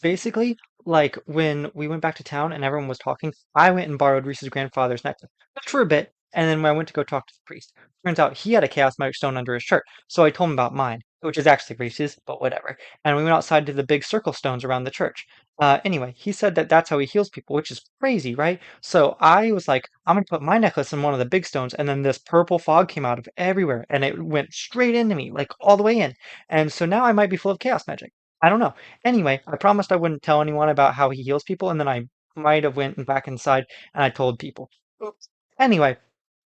basically, like when we went back to town and everyone was talking, I went and borrowed Reese's grandfather's necklace just for a bit. And then when I went to go talk to the priest, turns out he had a chaos magic stone under his shirt. So I told him about mine, which is actually Reese's, but whatever. And we went outside to the big circle stones around the church. Anyway, he said that that's how he heals people, which is crazy, right? So I was like, I'm gonna put my necklace in one of the big stones, and then this purple fog came out of everywhere, and it went straight into me, like all the way in. And so now I might be full of chaos magic. I don't know. Anyway, I promised I wouldn't tell anyone about how he heals people, and then I might have went back inside and I told people. Oops. Anyway,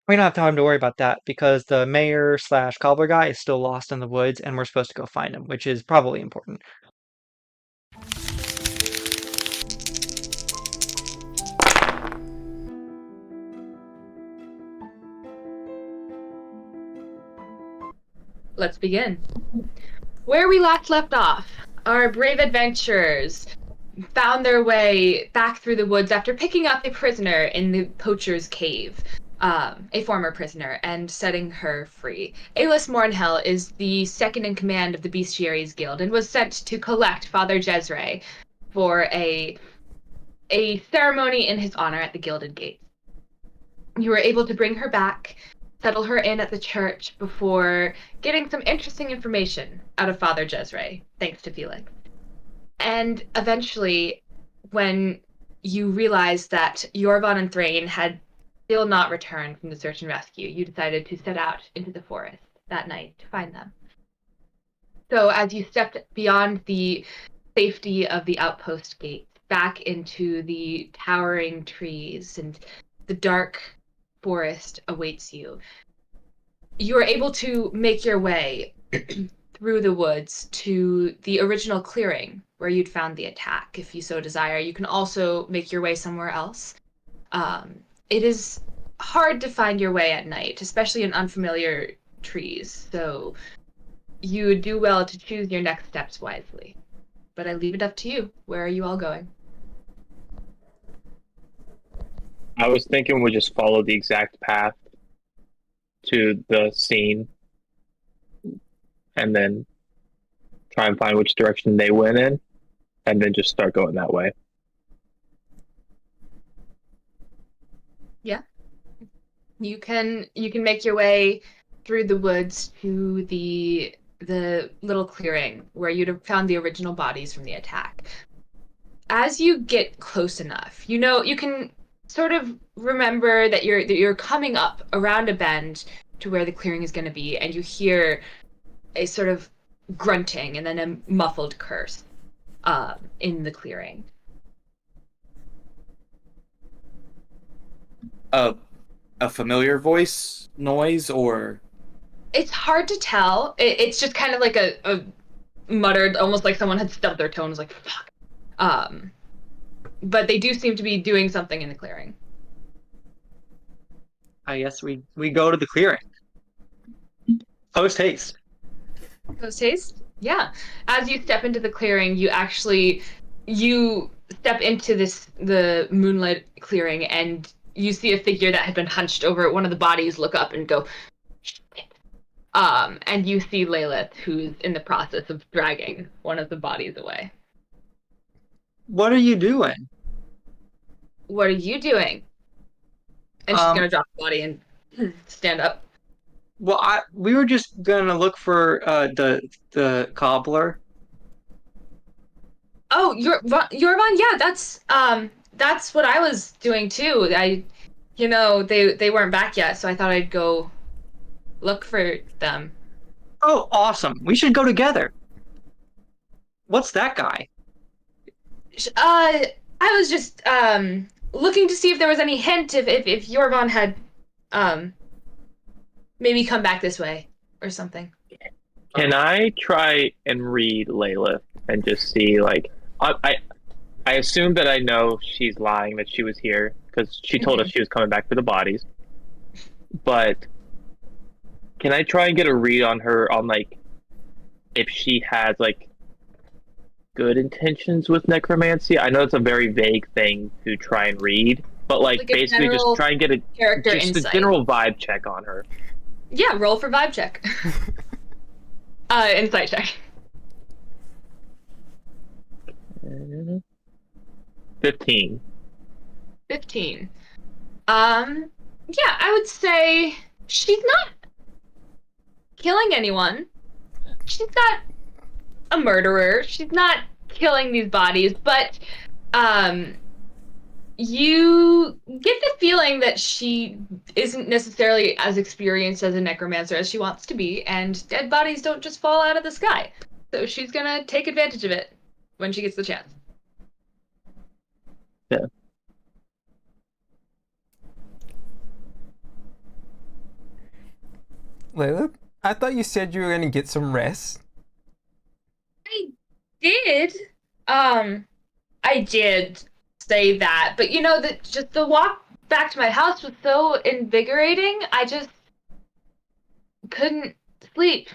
we don't have time to worry about that because the mayor slash cobbler guy is still lost in the woods, and we're supposed to go find him, which is probably important. Let's begin. Where we last left off, our brave adventurers found their way back through the woods after picking up a prisoner in the poacher's cave, a former prisoner, and setting her free. Alis Mornhell is the second in command of the Beastiary's Guild and was sent to collect Father Jezre for a ceremony in his honor at the Gilded Gate. You were able to bring her back, settle her in at the church before getting some interesting information out of Father Jezre, thanks to Felix. And eventually, when you realized that Yorvan and Thrain had still not returned from the search and rescue, you decided to set out into the forest that night to find them. So as you stepped beyond the safety of the outpost gate, back into the towering trees and the dark forest awaits you. You are able to make your way through the woods to the original clearing where you'd found the attack, if you so desire. You can also make your way somewhere else. It is hard to find your way at night, especially in unfamiliar trees, so you would do well to choose your next steps wisely. But I leave it up to you. Where are you all going? I was thinking we just follow the exact path to the scene and then try and find which direction they went in and then just start going that way. Yeah. You can make your way through the woods to the little clearing where you'd have found the original bodies from the attack. As you get close enough, you can sort of remember that you're coming up around a bend to where the clearing is going to be, and you hear a sort of grunting and then a muffled curse in the clearing. A familiar voice noise, or it's hard to tell. It's just kind of like a muttered, almost like someone had stubbed their toe and was like, fuck. But they do seem to be doing something in the clearing. I guess we go to the clearing. Post haste. Post haste? Yeah. As you step into the clearing, you step into the moonlit clearing, and you see a figure that had been hunched over one of the bodies look up and go, shit. And you see Lilith, who's in the process of dragging one of the bodies away. What are you doing? What are you doing? And she's gonna drop the body and stand up. Well, we were just gonna look for the cobbler. Oh, Yorvan, yeah, that's what I was doing too. They weren't back yet, so I thought I'd go look for them. Oh, awesome. We should go together. What's that guy? I was just looking to see if there was any hint if Yorvan had maybe come back this way or something. Can I try and read Layla and just see, like, I assume that I know she's lying, that she was here, because she told us she was coming back for the bodies. But can I try and get a read on her on, like, if she has, like, good intentions with necromancy? I know it's a very vague thing to try and read, but, like basically just try and get a general vibe check on her. Yeah, roll for vibe check. Insight check. 15. 15. Yeah, I would say she's not killing anyone. She's not a murderer. She's not killing these bodies, but you get the feeling that she isn't necessarily as experienced as a necromancer as she wants to be, and dead bodies don't just fall out of the sky. So she's gonna take advantage of it when she gets the chance. Yeah. Layla, I thought you said you were gonna get some rest. I did. I did say that, but just the walk back to my house was so invigorating. I just couldn't sleep.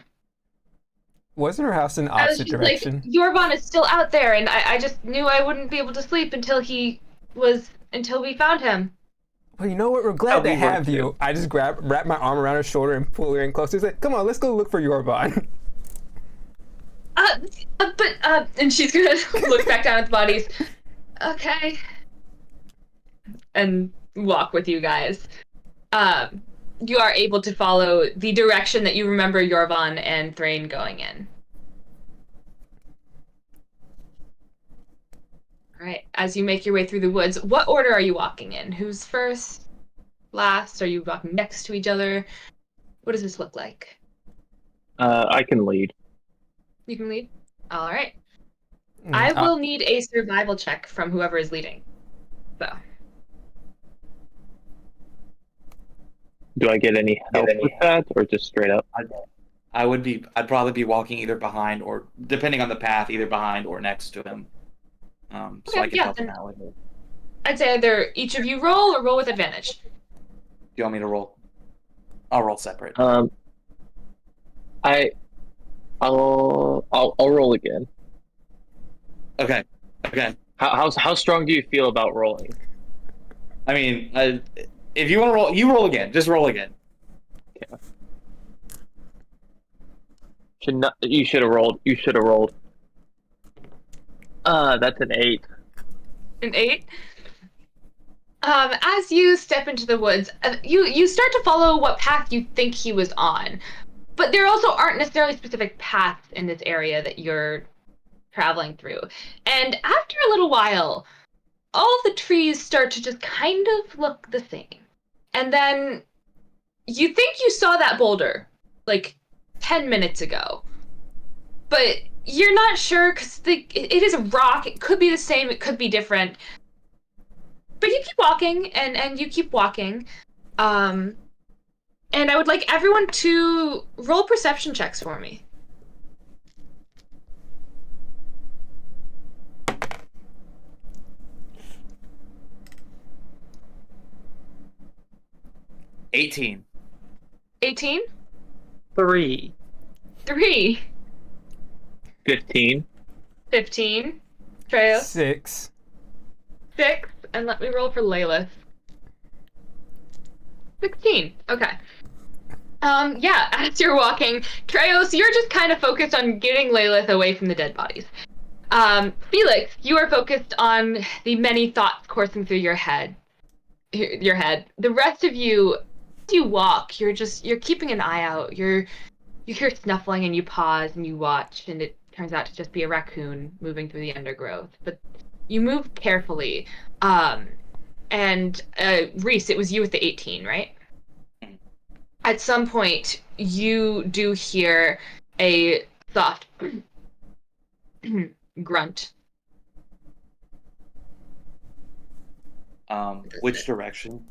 Wasn't her house in the I was opposite just direction? like, Yorvon is still out there, and I just knew I wouldn't be able to sleep until we found him. Well, you know what? We're glad to we were have too. you. I just wrap my arm around her shoulder and pull her in closer. He's like, come on, let's go look for Yorvon. And she's gonna look back down at the bodies. Okay. And walk with you guys. You are able to follow the direction that you remember Yorvon and Thrain going in. All right. As you make your way through the woods, what order are you walking in? Who's first? Last? Are you walking next to each other? What does this look like? I can lead. You can lead? All right. I will need a survival check from whoever is leading. So. Do I get any help with that, or just straight up? I'd probably be walking either behind or, depending on the path, either behind or next to him. So I can help him out with it. I'd say either each of you roll or roll with advantage. Do you want me to roll? I'll roll separate. I'll roll again. Okay. How strong do you feel about rolling? I mean, if you want to roll, you roll again. Just roll again. Yeah. You should have rolled. That's an 8. An 8? As you step into the woods, you start to follow what path you think he was on. But there also aren't necessarily specific paths in this area that you're traveling through. And after a little while, all the trees start to just kind of look the same. And then you think you saw that boulder like 10 minutes ago. But you're not sure because it is a rock. It could be the same. It could be different. But you keep walking and you keep walking. And I would like everyone to roll perception checks for me. $18. 18? 3. 3. 15. 15. Treyo? 6. 6. And let me roll for Layla. 16. Okay. Yeah, as you're walking, Treos, you're just kind of focused on getting Layla away from the dead bodies. Felix, you are focused on the many thoughts coursing through your head. The rest of you, as you walk, you're keeping an eye out. You hear snuffling and you pause and you watch, and it turns out to just be a raccoon moving through the undergrowth. But you move carefully. And Reese, it was you with the 18, right? At some point, you do hear a soft grunt. Which direction?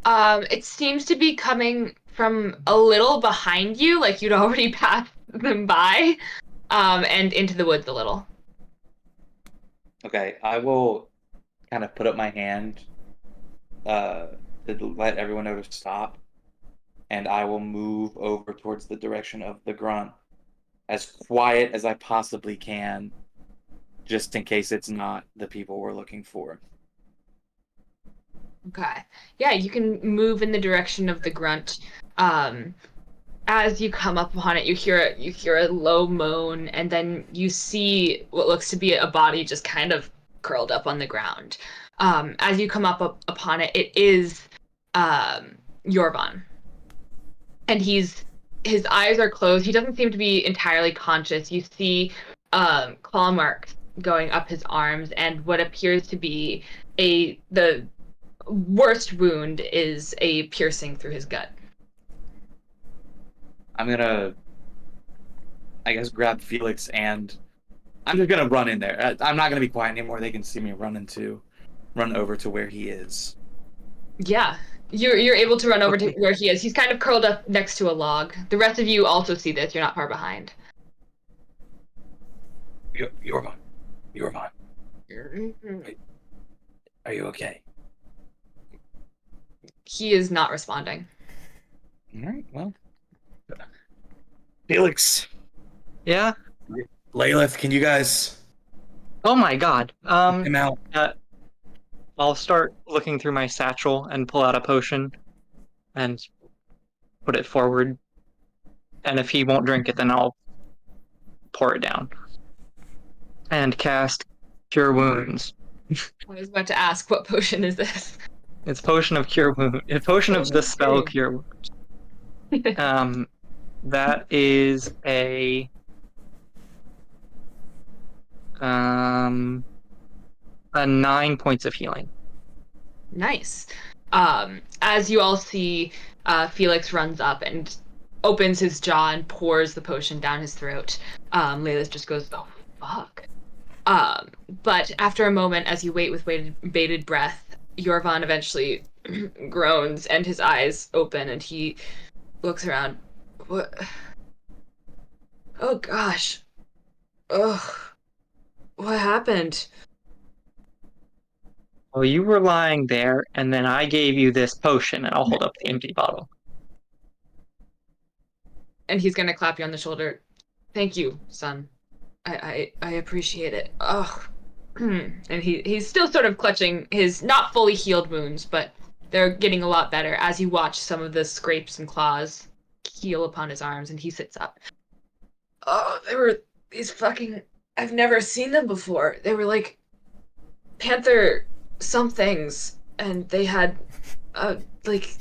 It seems to be coming from a little behind you, like you'd already passed them by, and into the woods a little. Okay, I will kind of put up my hand to let everyone know to stop, and I will move over towards the direction of the grunt as quiet as I possibly can, just in case it's not the people we're looking for. Okay. Yeah, you can move in the direction of the grunt. As you come up upon it, you hear a low moan, and then you see what looks to be a body just kind of curled up on the ground. As you come up upon it, it is Yorvan. And his eyes are closed. He doesn't seem to be entirely conscious. You see claw marks going up his arms, and what appears to be the worst wound is a piercing through his gut. I'm gonna, I guess, grab Felix and I'm just gonna run in there. I'm not gonna be quiet anymore. They can see me run over to where he is. Yeah, you're able to run over to where he is. He's kind of curled up next to a log. The rest of you also see this. You're not far behind. You're fine. You're fine. Are you okay? He is not responding. All right. Well, Felix, Yeah? Lilith, can you guys Oh my god. him out? I'll start looking through my satchel and pull out a potion and put it forward. And if he won't drink it, then I'll pour it down. And cast Cure Wounds. I was about to ask, what potion is this? It's Potion of Cure Wounds. It's Potion of the spell Cure Wounds. That is a 9 points of healing. Nice. As you all see, Felix runs up and opens his jaw and pours the potion down his throat. Lilith just goes, "Oh, fuck." But after a moment, as you wait with bated breath, Yorvan eventually groans and his eyes open and he looks around. What? Oh gosh. Ugh. What happened? Well, you were lying there, and then I gave you this potion, and I'll hold up the empty bottle. And he's gonna clap you on the shoulder. Thank you, son. I appreciate it. Ugh. And he's still sort of clutching his not fully healed wounds, but they're getting a lot better as you watch some of the scrapes and claws heal upon his arms, and he sits up. Oh, they were these fucking... I've never seen them before. They were like panther somethings, and they had like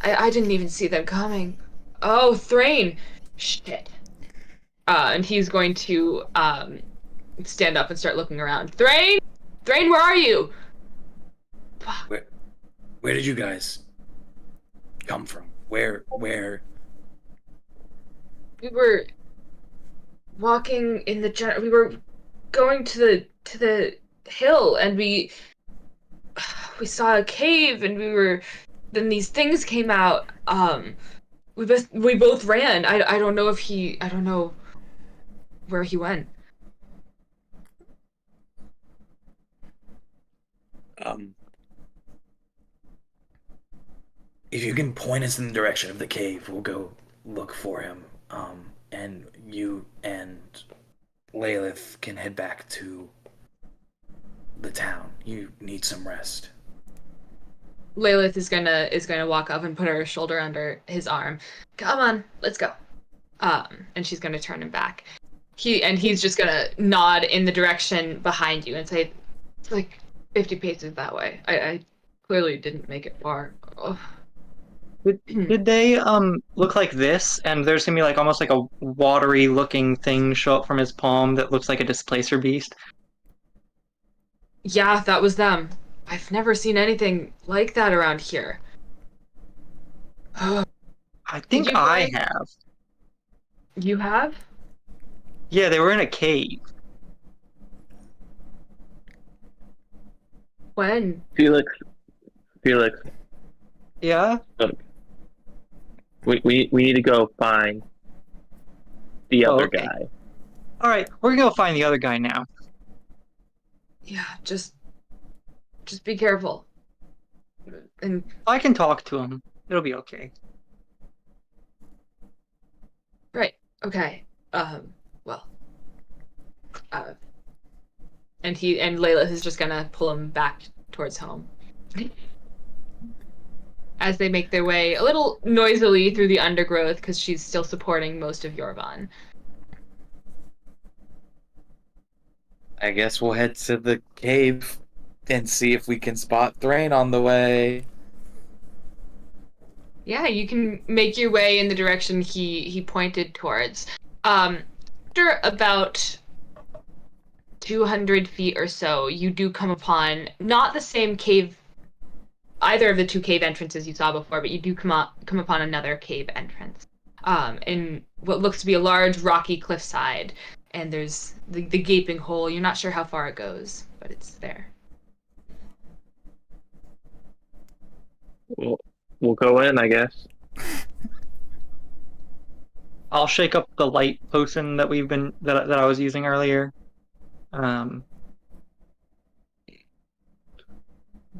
I didn't even see them coming. Oh, Thrain. Shit. And he's going to stand up and start looking around. Thrain, where are you? Where did you guys come from? Where? We were walking in the we were going to the hill, and we saw a cave, and then these things came out. We both ran. I don't know I don't know where he went. If you can point us in the direction of the cave, we'll go look for him. And you and Lilith can head back to the town. You need some rest. Lilith is gonna walk up and put her shoulder under his arm. Come on, let's go. And she's gonna turn him back. He's just gonna nod in the direction behind you and say, "It's like 50 paces that way." I clearly didn't make it far. Ugh. Did they look like this? And there's gonna be like almost like a watery looking thing show up from his palm that looks like a displacer beast? Yeah, that was them. I've never seen anything like that around here. I think I have. You have? Yeah, they were in a cave. When? Felix. Yeah? Look, we need to go find the other okay. guy. Alright, we're gonna go find the other guy now. Yeah, just be careful. And I can talk to him. It'll be okay. right, okay. Well. And Layla is just gonna pull him back towards home. As they make their way a little noisily through the undergrowth, because she's still supporting most of Yorvan. I guess we'll head to the cave and see if we can spot Thrain on the way. Yeah, you can make your way in the direction he pointed towards. After about 200 feet or so, you do come upon not the same cave, either of the two cave entrances you saw before, but you do come upon another cave entrance. In what looks to be a large rocky cliffside, and there's the gaping hole. You're not sure how far it goes, but it's there. We'll go in, I guess. I'll shake up the light potion that that I was using earlier.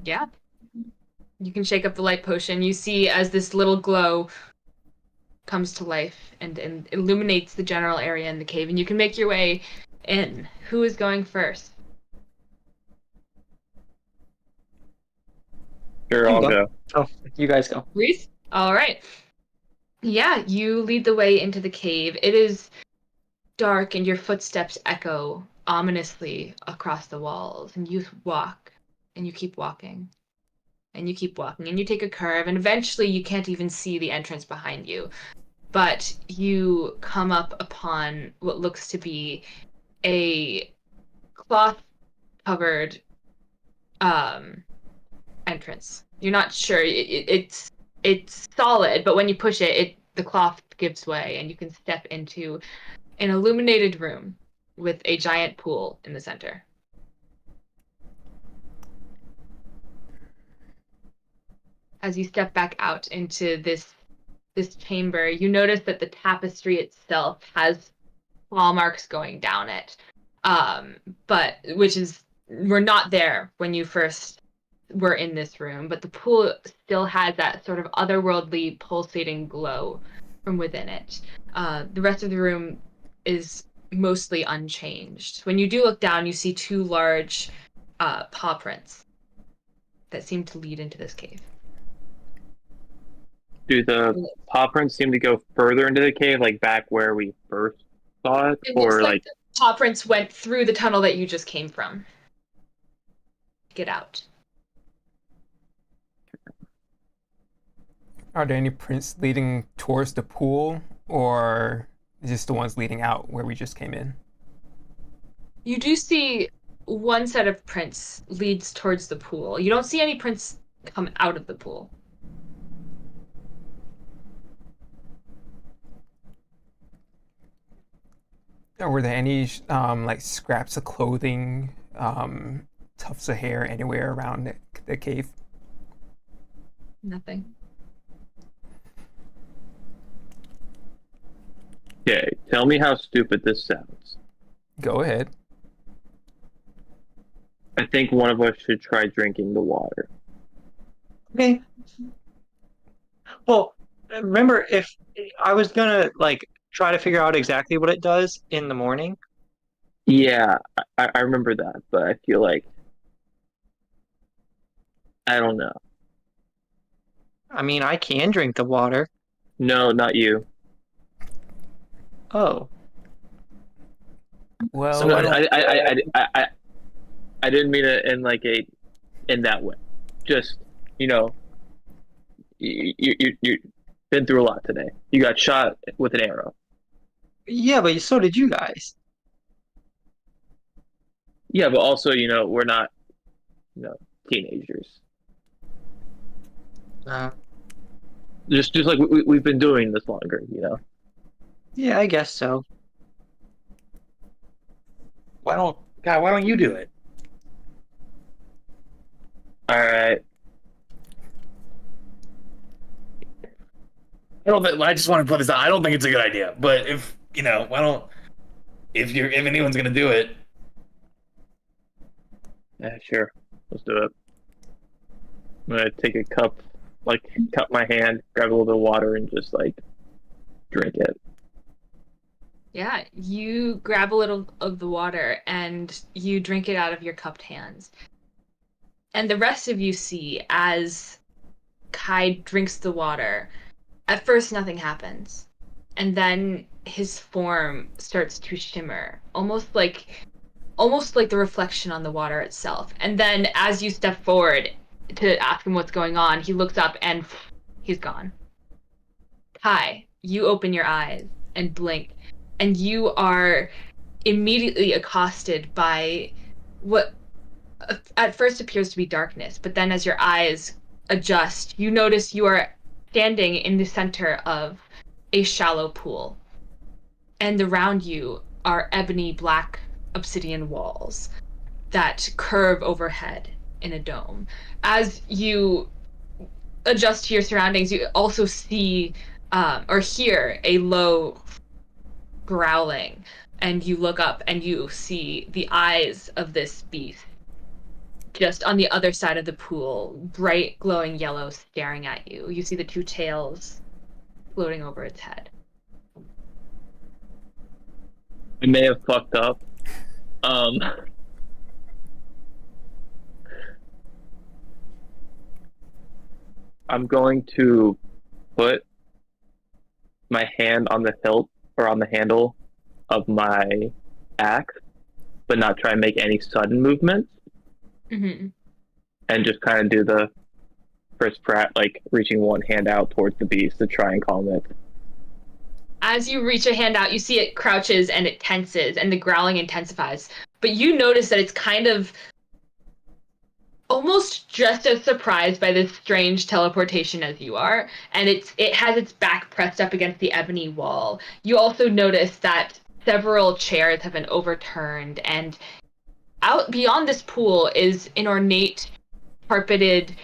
Yeah. You can shake up the light potion. You see as this little glow comes to life and illuminates the general area in the cave, and you can make your way in. Who is going first? Sure, I'll go. Oh, you guys go. Reese? All right. Yeah, you lead the way into the cave. It is dark, and your footsteps echo ominously across the walls. And you walk, and you keep walking, and you keep walking, and you take a curve, and eventually you can't even see the entrance behind you. But you come up upon what looks to be a cloth-covered entrance. You're not sure. It's solid, but when you push it, the cloth gives way, and you can step into an illuminated room with a giant pool in the center. As you step back out into this chamber, you notice that the tapestry itself has claw marks going down it, but were not there when you first were in this room, but the pool still has that sort of otherworldly pulsating glow from within it. The rest of the room is mostly unchanged. When you do look down, you see two large paw prints that seem to lead into this cave. Do the paw prints seem to go further into the cave, like back where we first saw it? It Or looks like the paw prints went through the tunnel that you just came from. Get out. Are there any prints leading towards the pool, or just the ones leading out where we just came in? You do see one set of prints leads towards the pool. You don't see any prints come out of the pool. Were there any like scraps of clothing, tufts of hair anywhere around the cave? Nothing. Okay, tell me how stupid this sounds. Go ahead. I think one of us should try drinking the water. Okay. Well, remember, if I was gonna try to figure out exactly what it does in the morning. Yeah, I remember that, but I feel like I don't know. I mean, I can drink the water. No, not you. Oh. Well, So I didn't mean it in that way. Just you been through a lot today. You got shot with an arrow. Yeah, but so did you guys. Yeah, but also we're not teenagers. Just like we've been doing this longer. Yeah, I guess so. Why don't you do it? All right. I just want to put this out. I don't think it's a good idea. But if if anyone's gonna do it. Yeah, sure. Let's do it. I'm gonna take a cup, cup my hand, grab a little bit of water, and just drink it. Yeah, you grab a little of the water and you drink it out of your cupped hands. And the rest of you see as Kai drinks the water, at first nothing happens. And then his form starts to shimmer, almost like almost like the reflection on the water itself. And then as you step forward to ask him what's going on, he looks up and he's gone. Kai, you open your eyes and blink, and you are immediately accosted by what at first appears to be darkness, but then as your eyes adjust, you notice you are standing in the center of a shallow pool. And around you are ebony black obsidian walls that curve overhead in a dome. As you adjust to your surroundings, you also see or hear a low growling, and you look up and you see the eyes of this beast just on the other side of the pool, bright glowing yellow, staring at you. You see the two tails floating over its head. I may have fucked up. I'm going to put my hand on the hilt or on the handle of my axe, but not try and make any sudden movements. Mm-hmm. And just kind of do the first like reaching one hand out towards the beast to try and calm it. As you reach a hand out, you see it crouches and it tenses and the growling intensifies. But you notice that it's kind of almost just as surprised by this strange teleportation as you are, and it has its back pressed up against the ebony wall. You also notice that several chairs have been overturned, and out beyond this pool is an ornate carpeted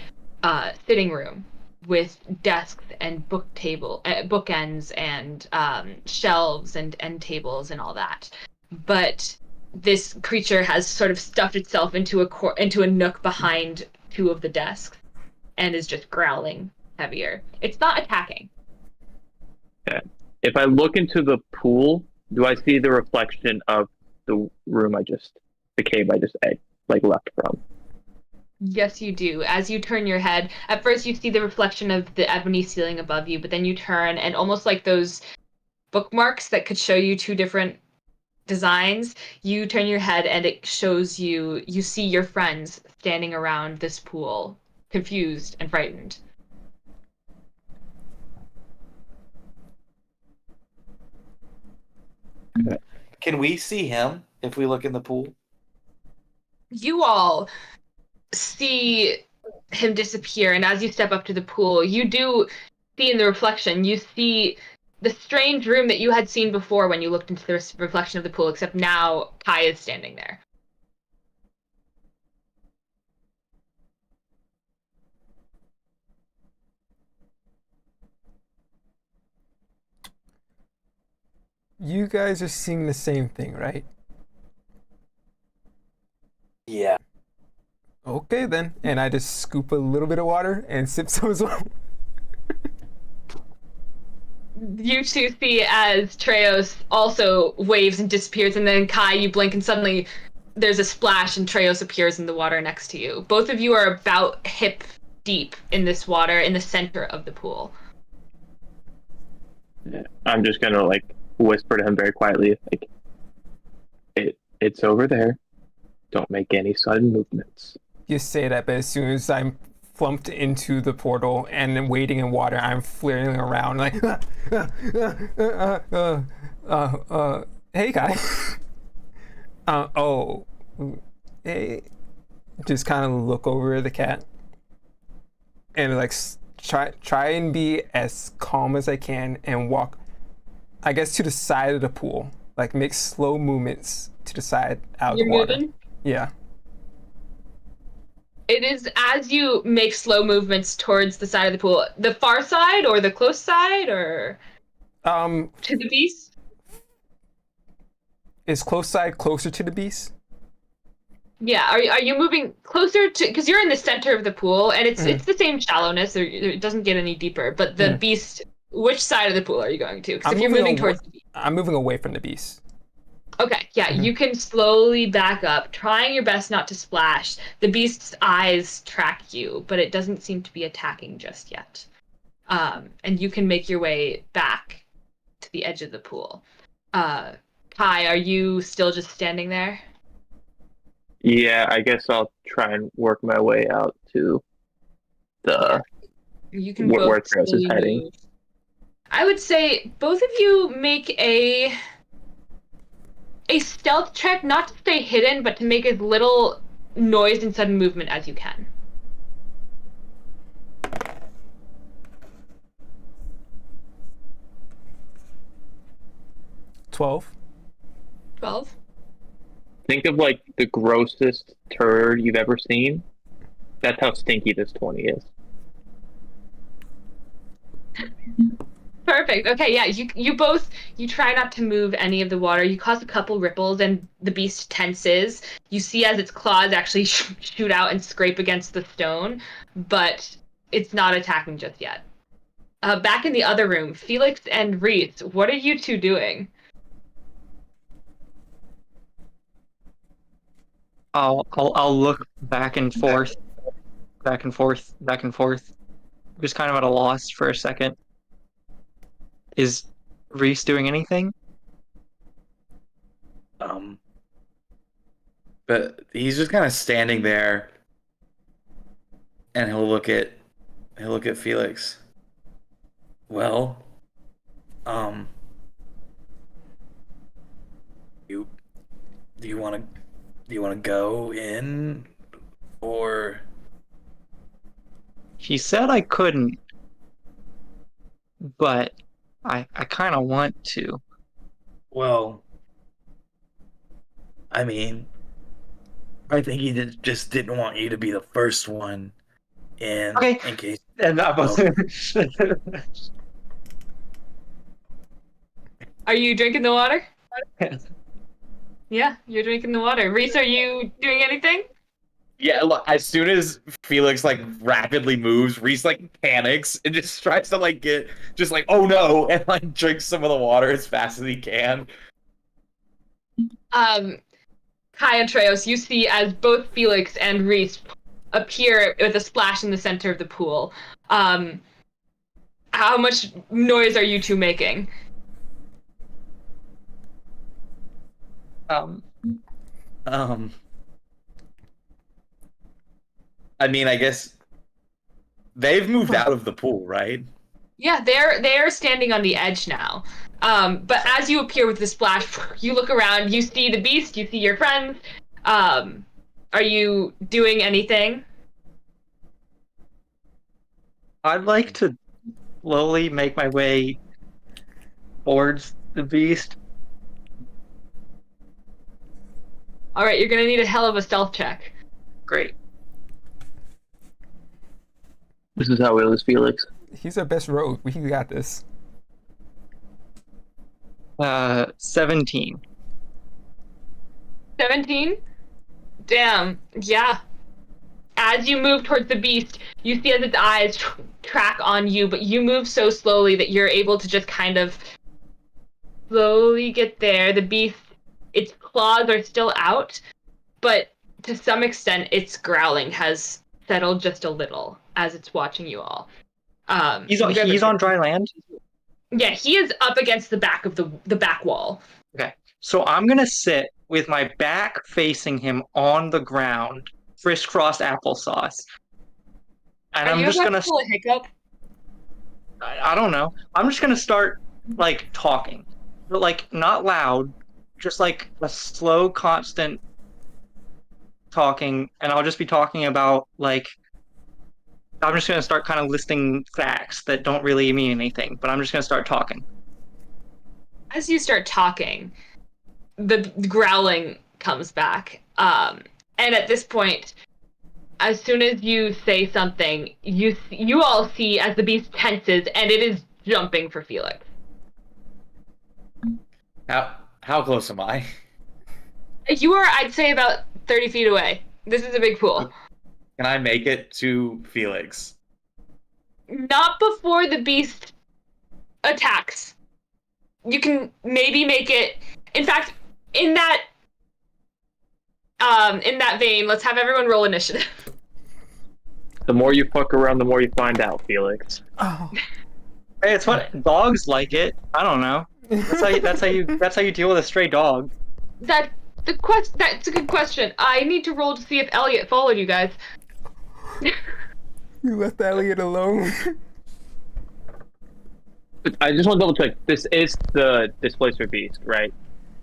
sitting room with desks and bookends and shelves and tables and all that. But this creature has sort of stuffed itself into a nook behind two of the desks and is just growling heavier. It's not attacking. Okay. If I look into the pool, do I see the reflection of the cave I just left from? Yes, you do. As you turn your head, at first you see the reflection of the ebony ceiling above you, but then you turn and almost like those bookmarks that could show you two different designs, you turn your head and it shows you see your friends standing around this pool, confused and frightened. Can we see him if we look in the pool? You all see him disappear, and as you step up to the pool, you do see in the reflection, you see the strange room that you had seen before when you looked into the reflection of the pool, except now Kai is standing there. You guys are seeing the same thing, right? Yeah. Okay then. And I just scoop a little bit of water and sip some as well. You two see as Treos also waves and disappears, and then Kai, you blink and suddenly there's a splash and Treos appears in the water next to you. Both of you are about hip deep in this water in the center of the pool. I'm just gonna whisper to him very quietly, it's over there. Don't make any sudden movements. You say that, but as soon as I'm plumped into the portal and then wading in water, I'm flailing around like, hey guys. Hey. Just kind of look over at the cat and try and be as calm as I can and walk, I guess, to the side of the pool. Make slow movements to the side out of the water. Moving? Yeah. It is as you make slow movements towards the side of the pool. The far side or the close side or to the beast? Is close side closer to the beast? Yeah, are you moving closer to, because you're in the center of the pool and it's the same shallowness, it doesn't get any deeper, but the beast, which side of the pool are you going to? Because if you're moving towards the beast. I'm moving away from the beast. Okay, yeah, you can slowly back up, trying your best not to splash. The beast's eyes track you, but it doesn't seem to be attacking just yet. And you can make your way back to the edge of the pool. Kai, are you still just standing there? Yeah, I guess I'll try and work my way out to the You can where both Trails is slowly heading. move. I would say both of you make a stealth check, not to stay hidden, but to make as little noise and sudden movement as you can. $12. 12. Think of like the grossest turd you've ever seen. That's how stinky this 20 is. Perfect. Okay, yeah, you both, you try not to move any of the water. You cause a couple ripples and the beast tenses. You see as its claws actually shoot out and scrape against the stone, but it's not attacking just yet. Back in the other room, Felix and Reese, what are you two doing? I'll look back and forth, back and forth, back and forth. Just kind of at a loss for a second. Is Reese doing anything? But he's just kind of standing there, and he'll look at Felix. Well, you do you want to go in, or He said I couldn't, but I kind of want to. well, I mean, I think he just didn't want you to be the first one in Okay. in case. And that was Are you drinking the water? Yeah, you're drinking the water. Reese, are you doing anything? Yeah, look, as soon as Felix like rapidly moves, Reese like panics and just tries to like get just like, oh no, and like drinks some of the water as fast as he can. Kai and Treos, you see as both Felix and Reese appear with a splash in the center of the pool. How much noise are you two making? I mean, I guess they've moved out of the pool, right? Yeah, they're standing on the edge now. But as you appear with the splash, you look around, you see the beast, you see your friends. Are you doing anything? I'd like to slowly make my way towards the beast. All right, you're gonna need a hell of a stealth check. Great. This is how we lose Felix. He's our best rogue. We got this. 17. 17? Damn, yeah. As you move towards the beast, you see as its eyes track on you, but you move so slowly that you're able to just kind of slowly get there. The beast, its claws are still out, but to some extent, its growling has settled just a little as it's watching you all. He's on dry land? Yeah, he is up against the back of the back wall. Okay. So I'm going to sit with my back facing him on the ground, crisscross applesauce. And Are I'm you just about going to pull a hiccup? I don't know. I'm just going to start, like, talking. But, like, not loud. Just, like, a slow, constant talking. And I'll just be talking about, like, I'm just going to start kind of listing facts that don't really mean anything. But I'm just going to start talking. As you start talking, the growling comes back. And at this point, as soon as you say something, you all see as the beast tenses, and it is jumping for Felix. How close am I? You are, I'd say, about 30 feet away. This is a big pool. Can I make it to Felix? Not before the beast attacks. You can maybe make it. In fact, in that vein, let's have everyone roll initiative. The more you fuck around, the more you find out, Felix. Oh. Hey, it's what dogs like it. I don't know. That's how you deal with a stray dog. That That's a good question. I need to roll to see if Elliot followed you guys. You left Elliot alone. I just want to double check. This is the Displacer Beast, right?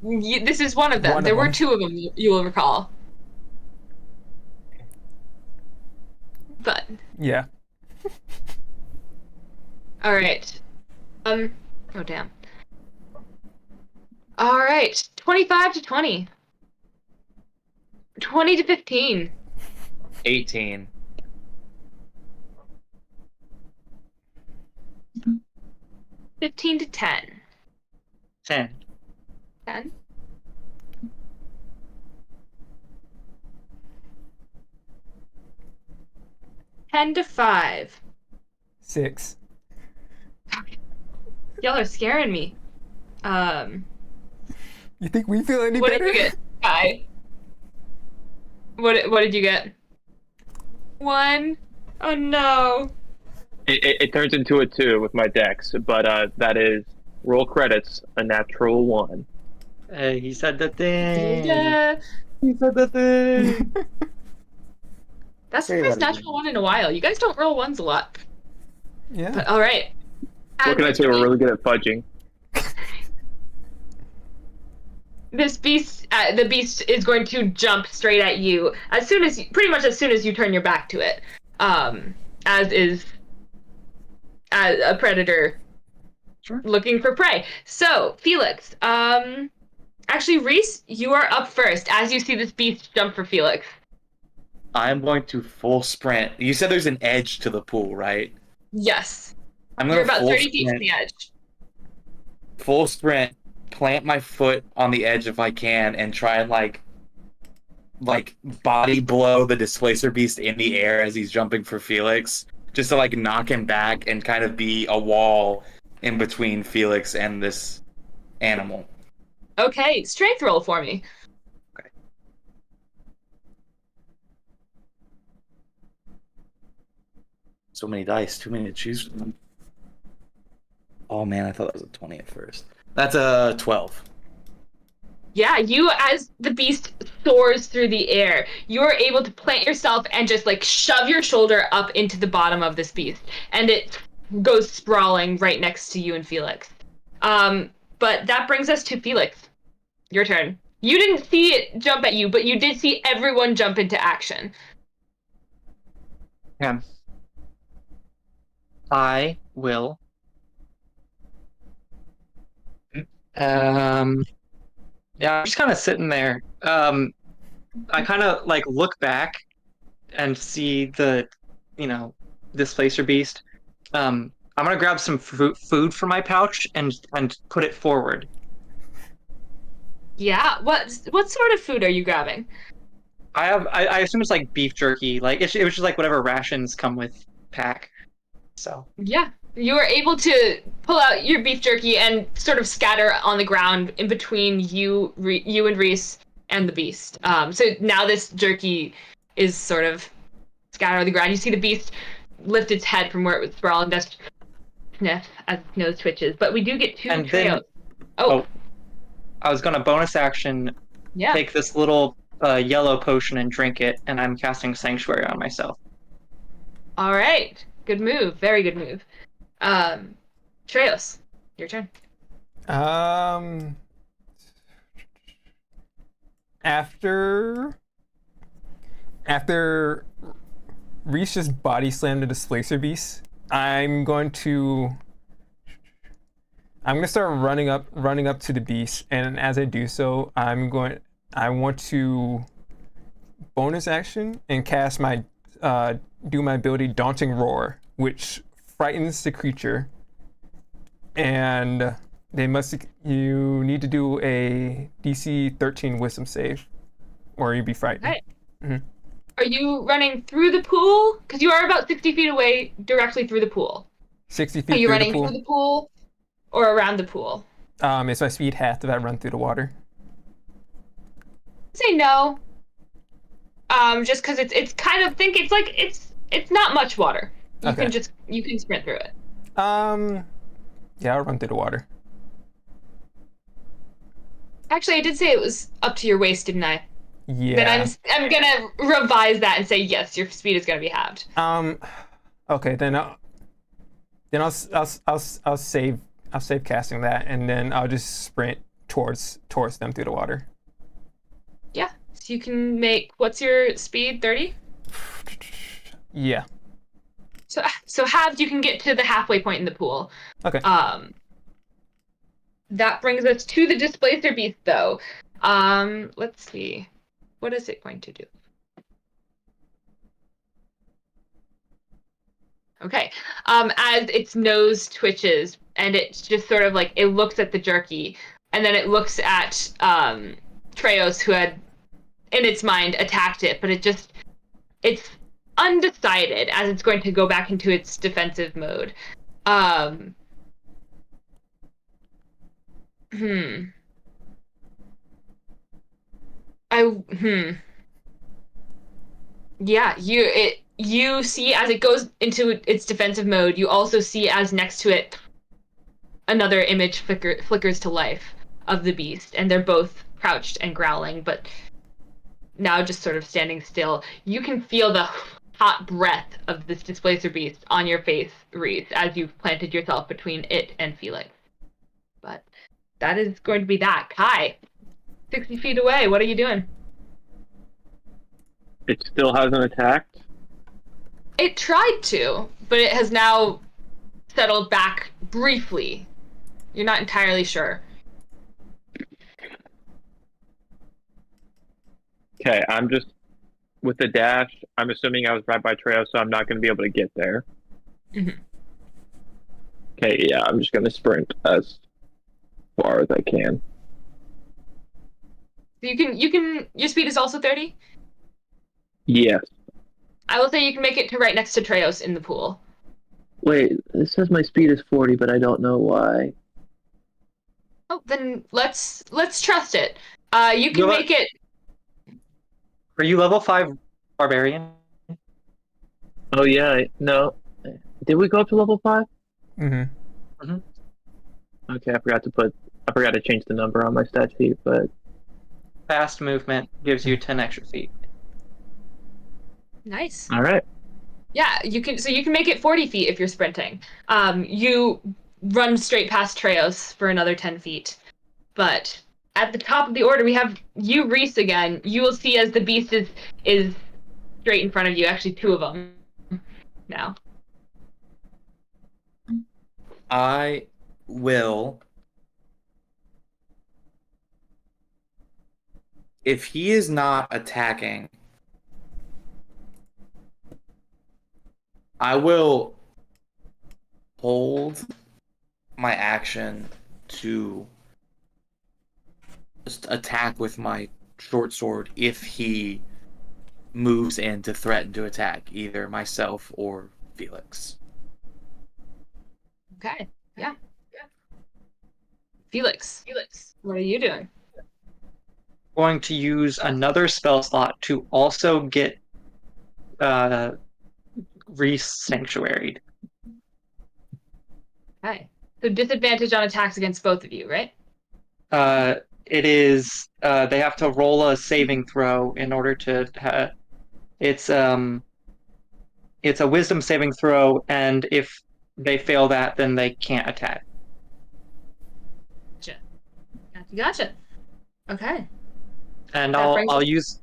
This is one of them. One of There were them. 2 of them, you will recall. But, Yeah. alright. Oh damn. Alright, 25 to 20. 20 to 15. 18. 15 to 10. 10. 10. 10 to 5. 6. Y'all are scaring me. You think we feel any What better? did you get, Kai? What did you get? 1. Oh no. It turns into a 2 with my dex, but that is roll credits, a natural 1. Hey, he said the thing. Yeah. He said the thing. That's the Say first that again. natural one in a while. You guys don't roll ones a lot. Yeah. But all right. What can I say? We're really good at fudging. This beast, the beast is going to jump straight at you pretty much as soon as you turn your back to it. As is a predator Sure. looking for prey. So, Felix, actually, Reese, you are up first as you see this beast jump for Felix. I'm going to full sprint. You said there's an edge to the pool, right? Yes. I'm You're going to about full 30 feet from sprint, the edge. full sprint, plant my foot on the edge if I can, and try and like body blow the displacer beast in the air as he's jumping for Felix, just to like knock him back and kind of be a wall in between Felix and this animal. Okay, strength roll for me. So many dice, too many to choose from. Oh man, I thought that was a 20 at first. That's a 12. Yeah, you, as the beast soars through the air, you are able to plant yourself and just like shove your shoulder up into the bottom of this beast, and it goes sprawling right next to you and Felix. But that brings us to Felix. Your turn. You didn't see it jump at you, but you did see everyone jump into action. Yeah. I will. Yeah, I'm just kind of sitting there. I kind of like look back and see the, displacer beast. I'm gonna grab some food from my pouch and put it forward. Yeah, what sort of food are you grabbing? I assume it's like beef jerky. Like it was just like whatever rations come with pack. So Yeah, you were able to pull out your beef jerky and sort of scatter on the ground in between you and Reese and the beast. So now this jerky is sort of scattered on the ground. You see the beast lift its head from where it was sprawling, just sniff as its nose twitches. But we do get 2 And trails. then- Oh, I was gonna bonus action yeah. take this little yellow potion and drink it, and I'm casting Sanctuary on myself. All right. Good move. Very good move. Treos, your turn. After Reese just body slammed the displacer beast, I'm gonna start running up to the beast, and as I do so, I want to bonus action and cast my do my ability Daunting Roar, which frightens the creature, and you need to do a DC 13 Wisdom save, or you'll be frightened. Right. Mhm. Are you running through the pool? Because you are about 60 feet away, directly through the pool. 60 feet Are you through running the pool. through the pool or around the pool? Is my speed half if I run through the water? Say no. Just because it's kind of it's not much water. You Okay. you can sprint through it. Yeah, I'll run through the water. Actually, I did say it was up to your waist, didn't I? Yeah. Then I'm gonna revise that and say yes, your speed is gonna be halved. Okay, then I'll save casting that, and then I'll just sprint towards them through the water. Yeah. So you can make, what's your speed? 30? Yeah. So halved, you can get to the halfway point in the pool. Okay. That brings us to the Displacer Beast, though. Let's see. What is it going to do? Okay. As its nose twitches, and it's just sort of like, it looks at the jerky, and then it looks at Treos, who had, in its mind, attacked it, but it's undecided as it's going to go back into its defensive mode. Yeah, you see as it goes into its defensive mode, you also see as next to it another image flickers to life of the beast, and they're both crouched and growling, but now just sort of standing still. You can feel the hot breath of this Displacer Beast on your face, Reese, as you've planted yourself between it and Felix. But that is going to be that. Kai, 60 feet away, what are you doing? It still hasn't attacked? It tried to, but it has now settled back briefly. You're not entirely sure. Okay, I'm just with the dash. I'm assuming I was right by trail, so I'm not going to be able to get there. Mm-hmm. Okay, yeah, I'm just going to sprint as far as I can. You can. Your speed is also 30. Yes. I will say you can make it to right next to Treos in the pool. Wait, it says my speed is 40, but I don't know why. Oh, then let's trust it. You can make it. Are you level 5 barbarian? Oh yeah, no. Did we go up to level 5? Mm-hmm. Okay, I forgot to change the number on my stat sheet, but Fast movement gives you 10 extra feet. Nice. all right. Yeah, you can. So you can make it 40 feet if you're sprinting. You run straight past Treos for another 10 feet. But at the top of the order, we have you, Reese, again. You will see as the beast is straight in front of you. Actually, two of them now. I will. If he is not attacking, I will hold my action to just attack with my short sword if he moves in to threaten to attack either myself or Felix. Okay. Yeah. Felix, what are you doing? Going to use another spell slot to also get re-sanctuaried. Okay. So disadvantage on attacks against both of you, right? It is they have to roll a saving throw in order to it's a wisdom saving throw, and if they fail that, then they can't attack. Gotcha. Okay. And That I'll use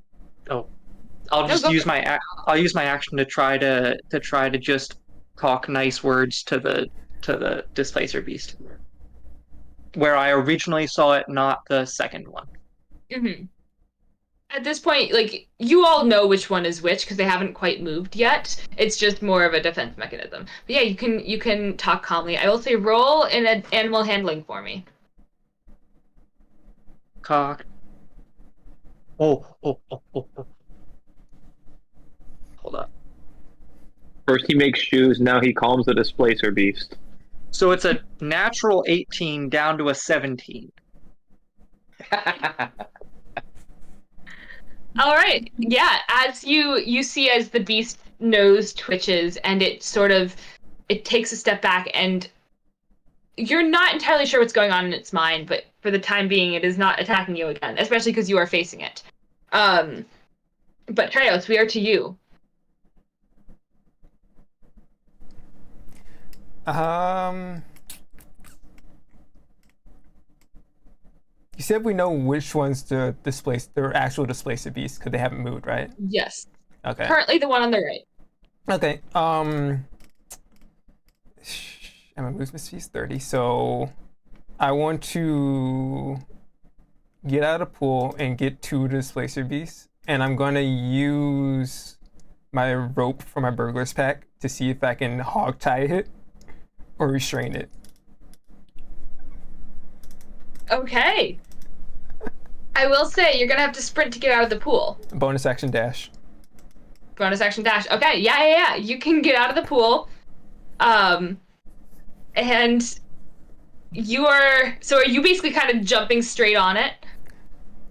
my action to try to just talk nice words to the Displacer Beast, where I originally saw it, not the second one. Mm-hmm. At this point, like, you all know which one is which because they haven't quite moved yet. It's just more of a defense mechanism. But yeah, you can talk calmly. I will say roll in an animal handling for me. Cock. Oh. Hold up. First he makes shoes, now he calms the Displacer Beast. So it's a natural 18 down to a 17. All right. Yeah, as you see as the beast's nose twitches and it takes a step back, and you're not entirely sure what's going on in its mind, but for the time being, it is not attacking you again, especially because you are facing it. But Treos, we are to you. You said we know which one's the actual displacer beast because they haven't moved, right? Yes. Okay. Currently the one on the right. Okay. I'm a movement speed 30, so I want to get out of the pool and get to the displacer beast, and I'm gonna use my rope from my burglar's pack to see if I can hog tie it or restrain it. Okay. I will say you're gonna have to sprint to get out of the pool. Bonus action dash. Bonus action dash. Okay, yeah. You can get out of the pool. And you are... So are you basically kind of jumping straight on it?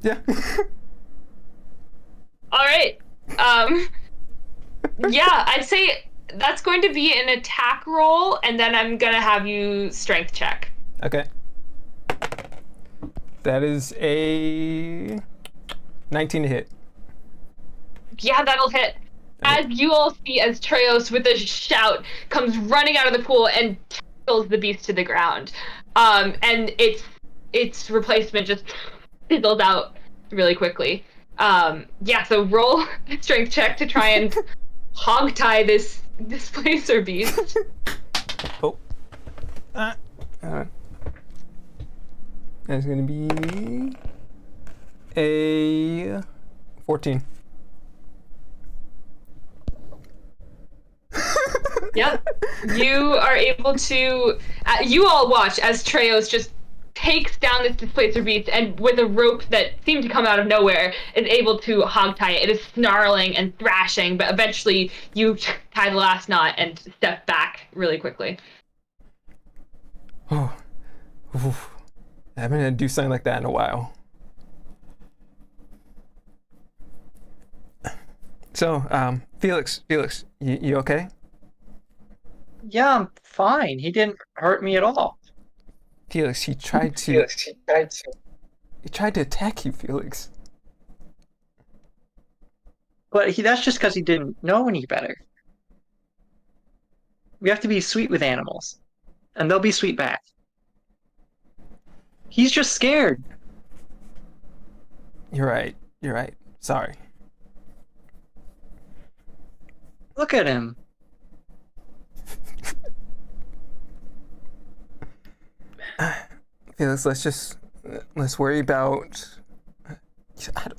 Yeah. All right. Yeah, I'd say that's going to be an attack roll, and then I'm gonna have you strength check. Okay. That is a 19 to hit. Yeah, that'll hit. As you all see, as Treos, with a shout, comes running out of the pool and tackles the beast to the ground. And its replacement just fizzled out really quickly. Yeah, so roll a strength check to try and hog tie this displacer beast. Oh. That's gonna be a 14. Yep. You are able to... you all watch as Treos just takes down this displacer beast and with a rope that seemed to come out of nowhere is able to hog tie it. It is snarling and thrashing, but eventually you tie the last knot and step back really quickly. Oh. Oof. I haven't had to do something like that in a while. So, Felix, you okay? Yeah, I'm fine. He didn't hurt me at all. Felix, he tried to attack you, Felix. But that's just because he didn't know any better. We have to be sweet with animals, and they'll be sweet back. He's just scared. You're right. Sorry. Look at him. Felix, let's worry about...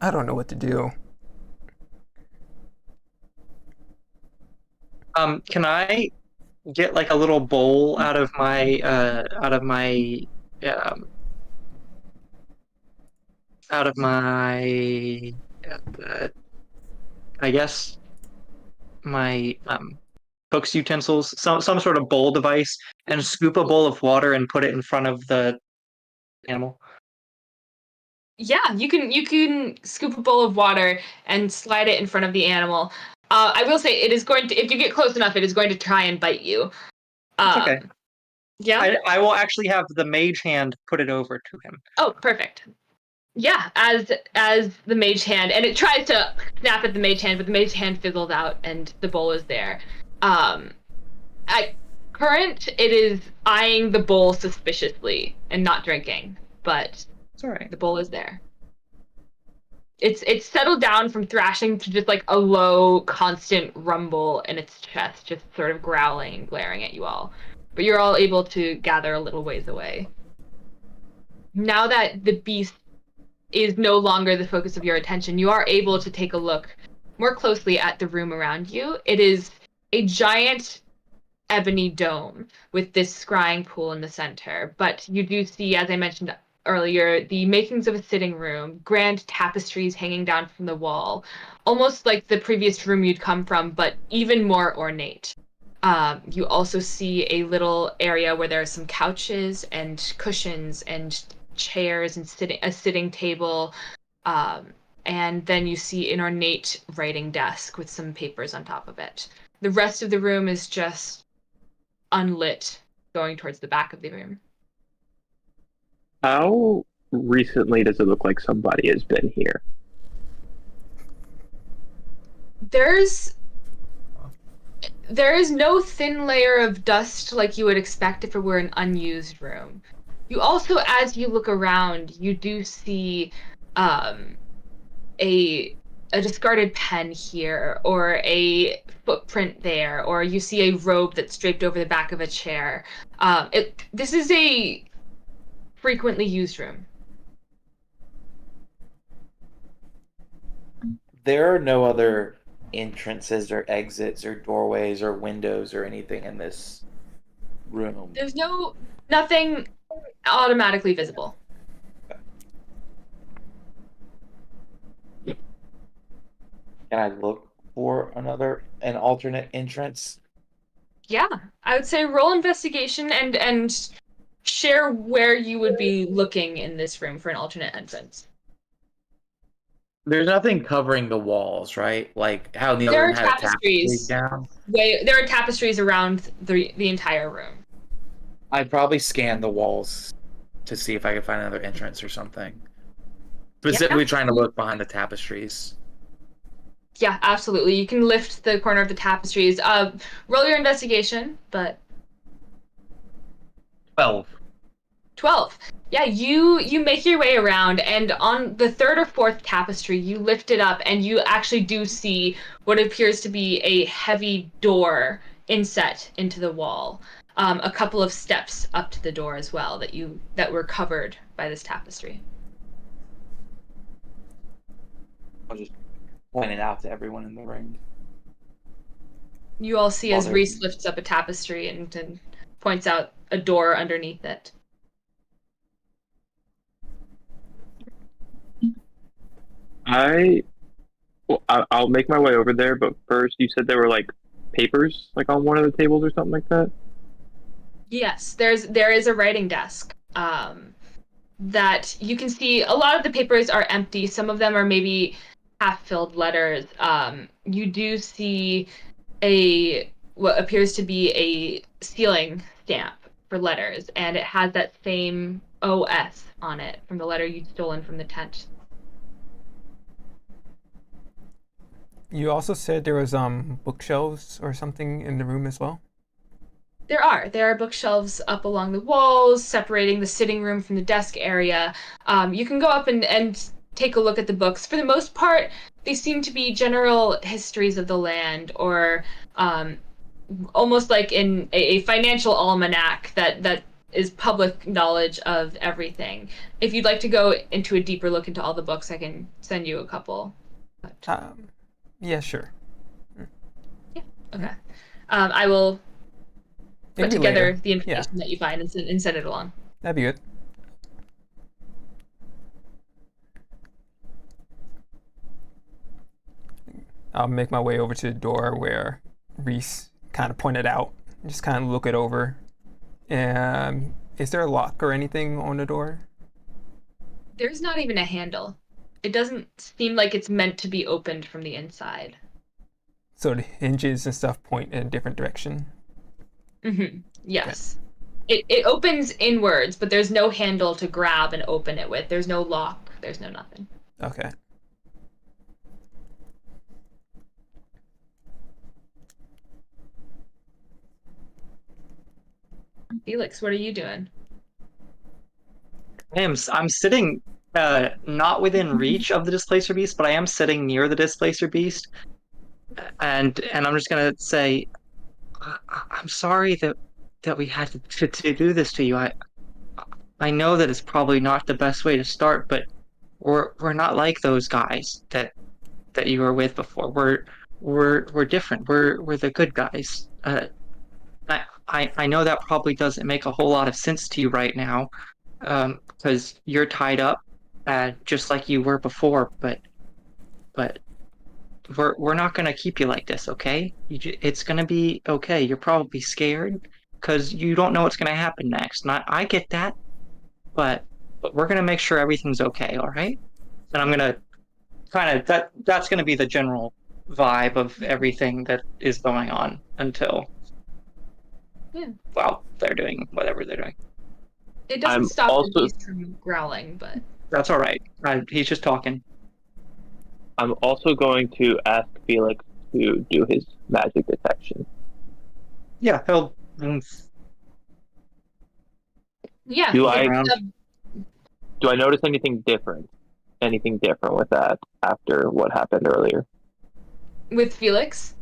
I don't know what to do. Can I get like a little bowl out of my I guess my cook's utensils, some sort of bowl device, and scoop a bowl of water and put it in front of the animal? Yeah, you can scoop a bowl of water and slide it in front of the animal. I will say it is going to, if you get close enough, it is going to try and bite you. It's okay. Yeah. I will actually have the mage hand put it over to him. Oh, perfect. Yeah, as the mage hand, and it tries to snap at the mage hand, but the mage hand fizzles out, and the bowl is there. At current, it is eyeing the bowl suspiciously and not drinking, but It's all right. the bowl is there. It's settled down from thrashing to just like a low, constant rumble in its chest, just sort of growling and glaring at you all. But you're all able to gather a little ways away. Now that the beast is no longer the focus of your attention, you are able to take a look more closely at the room around you. It is a giant ebony dome with this scrying pool in the center. But you do see, as I mentioned earlier, the makings of a sitting room, grand tapestries hanging down from the wall, almost like the previous room you'd come from, but even more ornate. You also see a little area where there are some couches and cushions and chairs and a sitting table. And then you see an ornate writing desk with some papers on top of it. The rest of the room is just unlit, going towards the back of the room. How recently does it look like somebody has been here? There is no thin layer of dust like you would expect if it were an unused room. You also, as you look around, you do see a discarded pen here, or a footprint there, or you see a robe that's draped over the back of a chair. This is a frequently used room. There are no other entrances or exits or doorways or windows or anything in this room. There's nothing automatically visible. Can I look for an alternate entrance? Yeah, I would say roll investigation and share where you would be looking in this room for an alternate entrance. There's nothing covering the walls, right? Like how the other There room are had a tapestry tapestries. down. There are tapestries around the entire room. I'd probably scan the walls to see if I could find another entrance or something. Specifically trying to look behind the tapestries. Yeah, absolutely. You can lift the corner of the tapestries. Roll your investigation, but 12. 12. Yeah, you make your way around, and on the third or fourth tapestry, you lift it up, and you actually do see what appears to be a heavy door inset into the wall. A couple of steps up to the door as well that were covered by this tapestry. I'll just point it out to everyone in the ring. You all see as Mother. Reese lifts up a tapestry and points out a door underneath it. I'll make my way over there, but first you said there were like papers like on one of the tables or something like that. Yes, there is a writing desk that you can see. A lot of the papers are empty. Some of them are maybe half-filled letters. You do see what appears to be a sealing stamp for letters, and it has that same OS on it from the letter you'd stolen from the tent. You also said there was bookshelves or something in the room as well? There are bookshelves up along the walls, separating the sitting room from the desk area. You can go up and take a look at the books. For the most part, they seem to be general histories of the land, or almost like in a financial almanac that is public knowledge of everything. If you'd like to go into a deeper look into all the books, I can send you a couple. Yeah, sure. Okay. I will put together later. the information that you find and send it along. That'd be good. I'll make my way over to the door where Reese kind of pointed out. Just kind of look it over. Is there a lock or anything on the door? There's not even a handle. It doesn't seem like it's meant to be opened from the inside. So the hinges and stuff point in a different direction? Mm-hmm. Yes. Okay. It opens inwards, but there's no handle to grab and open it with. There's no lock. There's no nothing. Okay. Felix, what are you doing? I'm sitting not within reach of the displacer beast, but I am sitting near the displacer beast, and I'm just gonna say, I'm sorry that we had to do this to you. I know that it's probably not the best way to start, but we're not like those guys that you were with before. We're different. We're the good guys. I know that probably doesn't make a whole lot of sense to you right now, because you're tied up, just like you were before. But we're not gonna keep you like this, okay? It's gonna be okay. You're probably scared because you don't know what's gonna happen next. And I get that, but we're gonna make sure everything's okay, all right? And I'm gonna kind of that's gonna be the general vibe of everything that is going on until. Yeah. Well, they're doing whatever they're doing. It doesn't I'm stop the also beast from growling, but That's all right. He's just talking. I'm also going to ask Felix to do his magic detection. Yeah, he'll yeah, Do look I around. do I notice anything different? Anything different with that after what happened earlier? with Felix,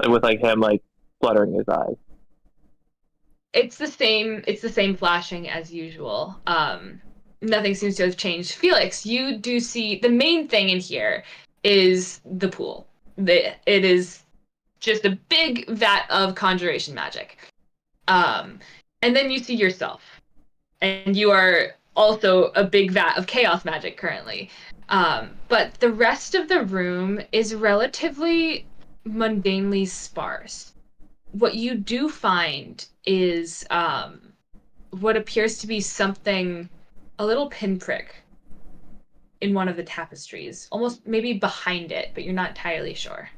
With like him like fluttering his eyes. it's the same. It's the same flashing as usual. Nothing seems to have changed. Felix, you do see the main thing in here is the pool. It is just a big vat of conjuration magic. And then you see yourself, and you are also a big vat of chaos magic currently. But the rest of the room is relatively mundanely sparse. What you do find is what appears to be something, a little pinprick in one of the tapestries, almost maybe behind it, but you're not entirely sure.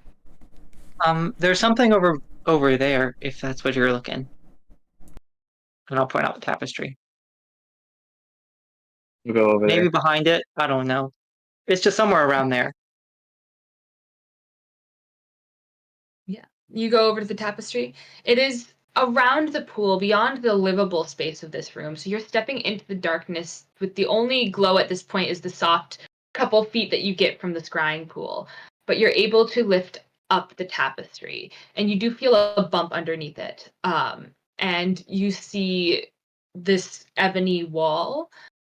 There's something over there, if that's what you're looking. And I'll point out the tapestry. We'll go over Maybe there. behind it. I don't know. It's just somewhere around there. Yeah. You go over to the tapestry. It is around the pool, beyond the livable space of this room. So you're stepping into the darkness with the only glow at this point is the soft couple feet that you get from the scrying pool. But you're able to lift up the tapestry, and you do feel a bump underneath it. And you see this ebony wall,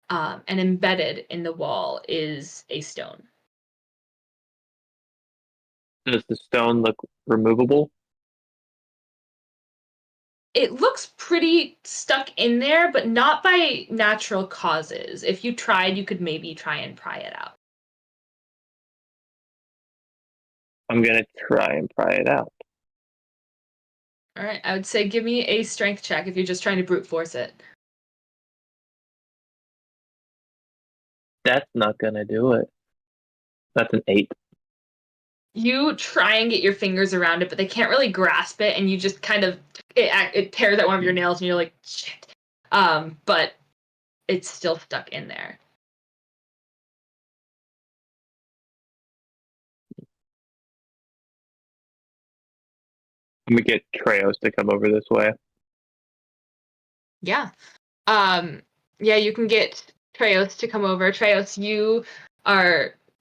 and embedded in the wall is a stone. Does the stone look removable? It looks pretty stuck in there, but not by natural causes. If you tried, you could maybe try and pry it out. I'm gonna try and pry it out. All right, I would say give me a strength check if you're just trying to brute force it. That's not gonna do it. That's an 8. You try and get your fingers around it, but they can't really grasp it, and you just kind of it tears at one of your nails, and you're like, shit. But it's still stuck in there. I'm gonna get Treos to come over this way. Yeah. Yeah, you can get Treos to come over. Treos,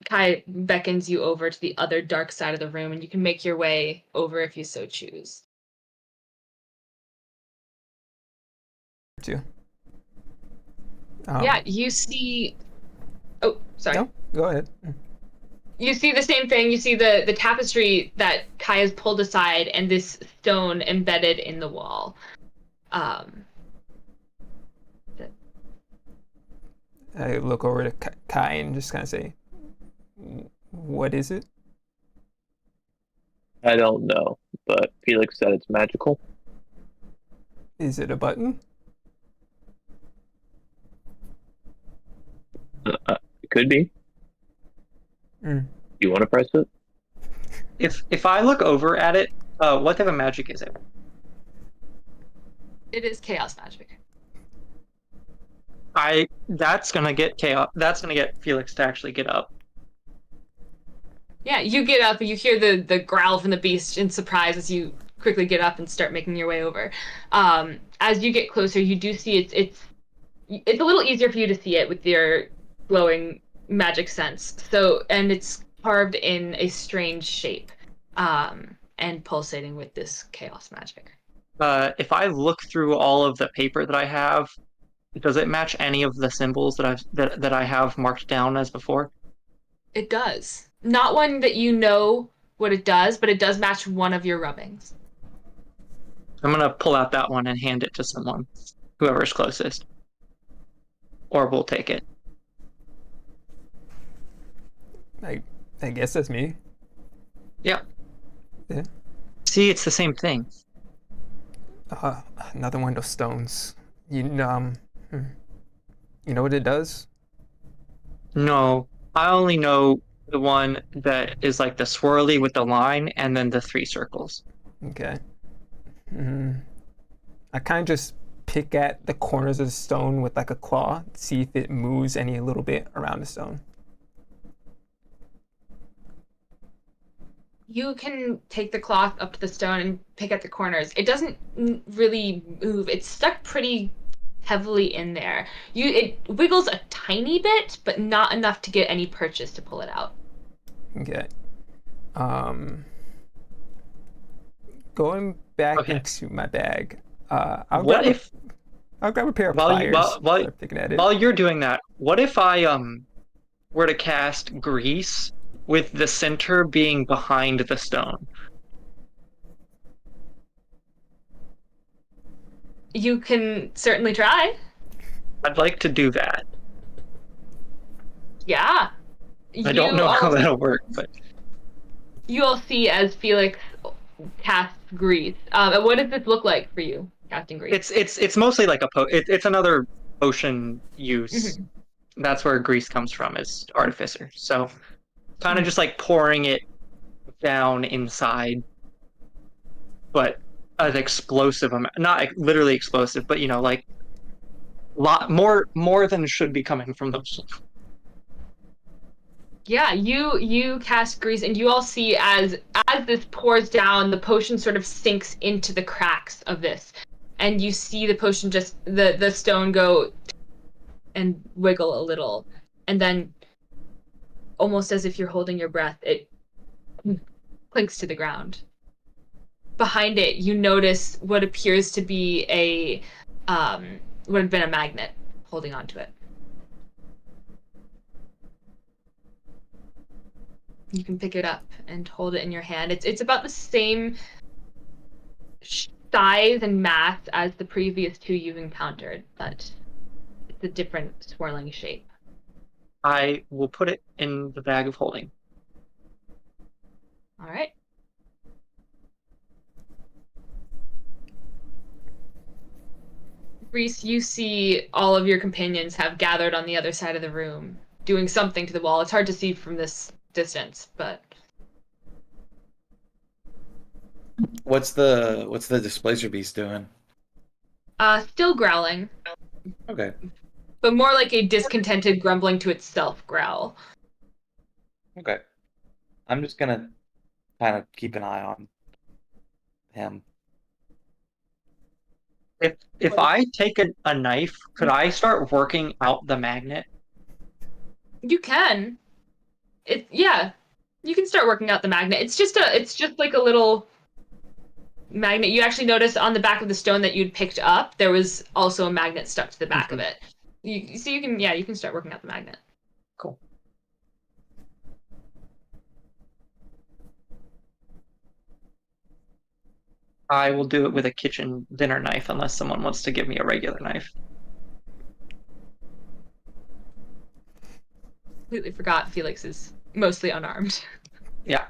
Kai beckons you over to the other dark side of the room, and you can make your way over if you so choose. Too. Yeah, you see. Oh, sorry. No, go ahead. You see the same thing. You see the tapestry that Kai has pulled aside, and this stone embedded in the wall. I look over to Kai and just kind of say, "What is it?" I don't know, but Felix said it's magical. Is it a button? It could be. Mm. You want to press it? If I look over at it, what type of magic is it? It is chaos magic. That's gonna get chaos. That's gonna get Felix to actually get up. Yeah, you get up and you hear the growl from the beast in surprise as you quickly get up and start making your way over. As you get closer, you do see it's a little easier for you to see it with your glowing magic sense. So, and it's carved in a strange shape, and pulsating with this chaos magic. If I look through all of the paper that I have, does it match any of the symbols that I have marked down as before? It does. Not one that you know what it does, but it does match one of your rubbings. I'm gonna pull out that one and hand it to someone, whoever's closest, or we'll take it. I guess that's me. Yeah. Yeah. See, it's the same thing. Another one of those stones. You know what it does? No, I only know the one that is like the swirly with the line and then the 3 circles. Okay. I kind of just pick at the corners of the stone with like a claw, see if it moves any a little bit around the stone. You can take the cloth up to the stone and pick at the corners. It doesn't really move. It's stuck pretty heavily in there. It wiggles a tiny bit, but not enough to get any purchase to pull it out. Okay. Going back Okay. into my bag. I'll What grab if I'll grab a pair of while pliers. you Start picking at it. while you're doing that, what if I were to cast grease with the center being behind the stone? You can certainly try. I'd like to do that. Yeah. I don't know how that'll work, but You all see as Felix casts grease. And what does this look like for you, casting grease? it's mostly like it's another potion use. That's where grease comes from, is artificer. So kind of just like pouring it down inside, but an explosive amount, not literally explosive, but like lot more than should be coming from those. Yeah, you cast grease, and you all see as this pours down, the potion sort of sinks into the cracks of this, and you see the potion just the stone go and wiggle a little, and then almost as if you're holding your breath, it clinks to the ground. Behind it, you notice what appears to be would have been a magnet holding onto it. You can pick it up and hold it in your hand. It's about the same size and mass as the previous two you've encountered, but it's a different swirling shape. I will put it in the bag of holding. All right. Reese, you see all of your companions have gathered on the other side of the room, doing something to the wall. It's hard to see from this distance, but What's the displacer beast doing? still growling, Okay. but more like a discontented grumbling to itself growl. Okay. I'm just gonna kind of keep an eye on him. If I take a knife, could I start working out the magnet? You can. You can start working out the magnet. It's just like a little magnet. You actually notice on the back of the stone that you'd picked up, there was also a magnet stuck to the back of it. You can start working out the magnet. Cool. I will do it with a kitchen dinner knife unless someone wants to give me a regular knife. Completely forgot Felix is mostly unarmed. Yeah.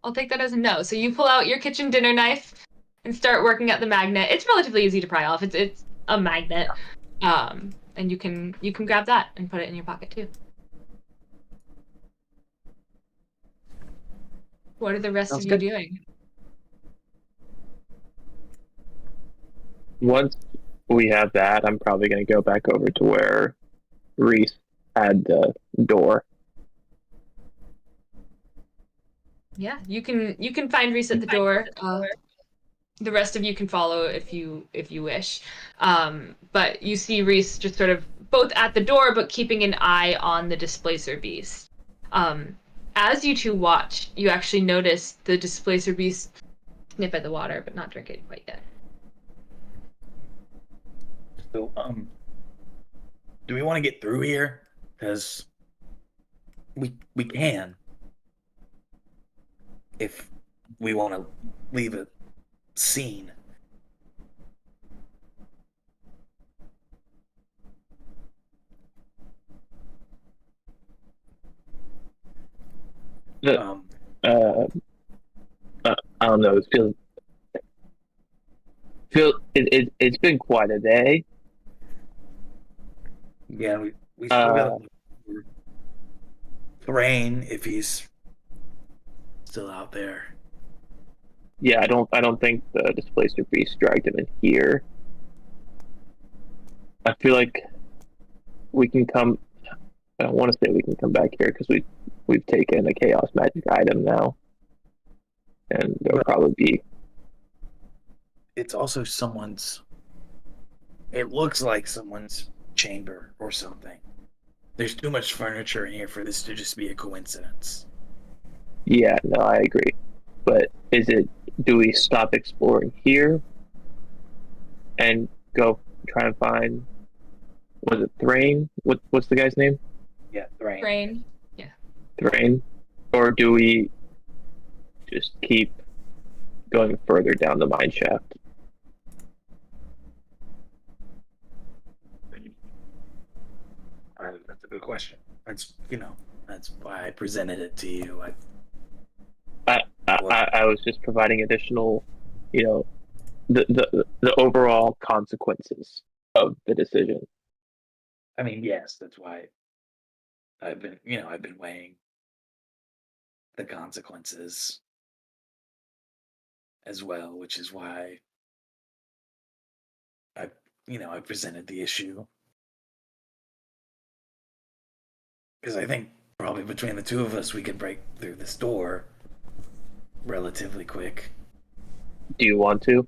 I'll take that as a no. So you pull out your kitchen dinner knife and start working at the magnet. It's relatively easy to pry off. It's a magnet. And you can grab that and put it in your pocket too. What are the rest Sounds of you good. doing? Once we have that, I'm probably going to go back over to where Reese had the door. Yeah, you can find Reese at the door. The rest of you can follow if you wish. But you see Reese just sort of both at the door, but keeping an eye on the displacer beast. As you two watch, you actually notice the displacer beast sniff at the water, but not drink it quite yet. So, do we want to get through here? Because we can. If we want to leave a scene. I don't know. It's been quite a day. Yeah, we still got Rain if he's still out there. Yeah, I don't think the displacer beast dragged him in here. I feel like we can come. I don't want to say we can come back here because we've taken a chaos magic item now, and there'll probably be. It's also someone's. It looks like someone's chamber or something. There's too much furniture in here for this to just be a coincidence. Yeah, no, I agree. But do we stop exploring here and go try and find, was it Thrain? What's the guy's name? Yeah, right. Rain. Thrain? Or do we just keep going further down the mine shaft? That's a good question. That's why I presented it to you. I was just providing additional, the overall consequences of the decision. I mean, yes, that's why I've been weighing the consequences as well, which is why I presented the issue. Because I think probably between the two of us, we could break through this door relatively quick. Do you want to?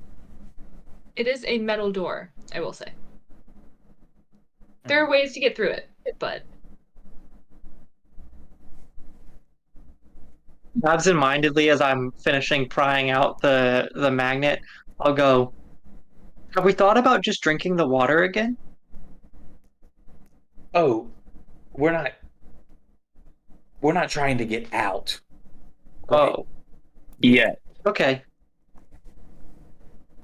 It is a metal door, I will say. There are ways to get through it, but Absent-mindedly, as I'm finishing prying out the magnet, I'll go, have we thought about just drinking the water again? Oh, we're not trying to get out. Right? Oh, Yeah, okay.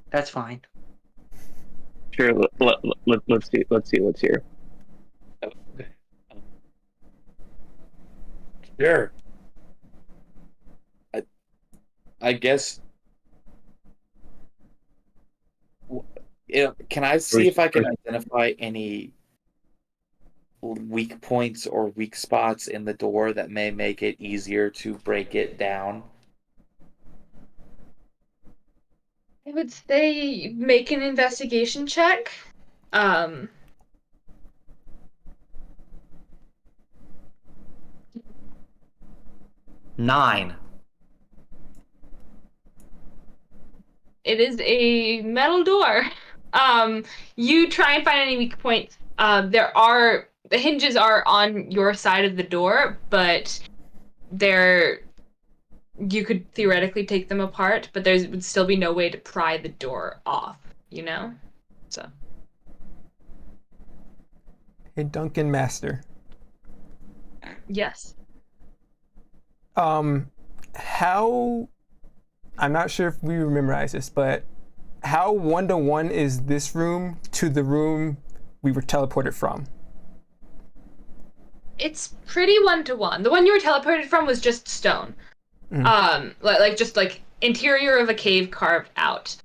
That's fine. sure. Let's see what's here. Okay. Sure. I guess. Can I see if I can identify any weak points or weak spots in the door that may make it easier to break it down? I would say make an investigation check. 9. It is a metal door. You try and find any weak points. The hinges are on your side of the door, but you could theoretically take them apart, but there would still be no way to pry the door off, So. Hey, Duncan Master. Yes. How, I'm not sure if we memorize this, but how 1-to-1 is this room to the room we were teleported from? It's pretty 1-to-1. The one you were teleported from was just stone. Just interior of a cave carved out.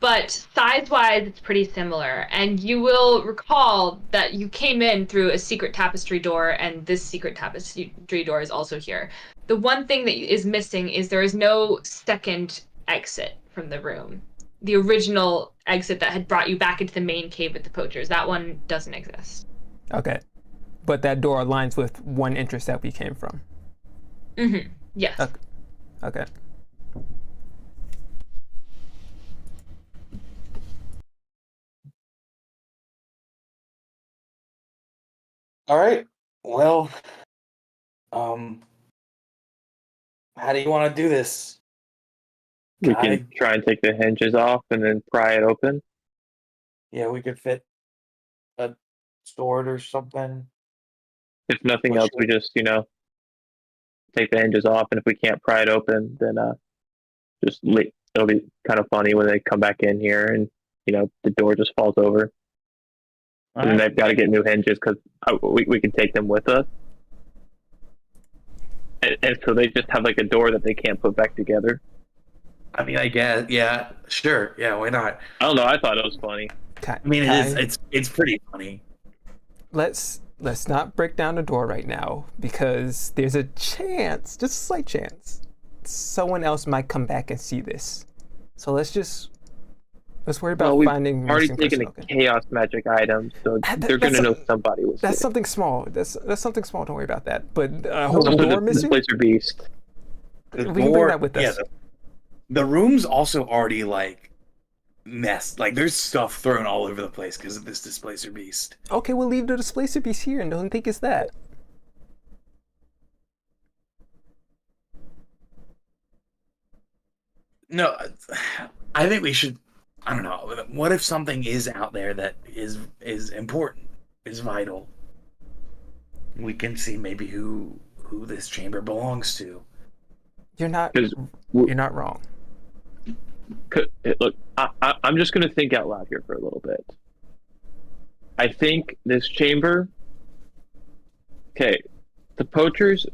But size-wise, it's pretty similar. And you will recall that you came in through a secret tapestry door, and this secret tapestry door is also here. The one thing that is missing is there is no second exit from the room. The original exit that had brought you back into the main cave with the poachers, that one doesn't exist. Okay. But that door aligns with one entrance that we came from. Mm-hmm. Yes. Okay. All right. Well, how do you want to do this? We can try and take the hinges off and then pry it open. Yeah, we could fit a sword or something. If nothing else, we just, take the hinges off, and if we can't pry it open, then it'll be kind of funny when they come back in here and, the door just falls over. And then they've got to get new hinges because we can take them with us. And so they just have like a door that they can't put back together. I mean, I guess, yeah, sure, yeah, why not? I don't know. I thought it was funny. I mean, it's pretty funny. Let's not break down the door right now because there's a chance, just a slight chance, someone else might come back and see this. So let's worry about Well, we've finding already missing taken person. a Okay. chaos magic item, so they're That's gonna know somebody was here. something small. That's something small. Don't worry about that. But a whole Also, door the missing. displacer beast. The We can bring that with yeah, us. the room's also already like messed. Like there's stuff thrown all over the place because of this displacer beast. Okay, we'll leave the displacer beast here and don't think it's that. No, I think we should. I don't know. What if something is out there that is important, is vital? We can see maybe who this chamber belongs to. You're not. 'Cause You're not wrong. Look, I'm just gonna think out loud here for a little bit. I think this chamber. Okay, the poachers,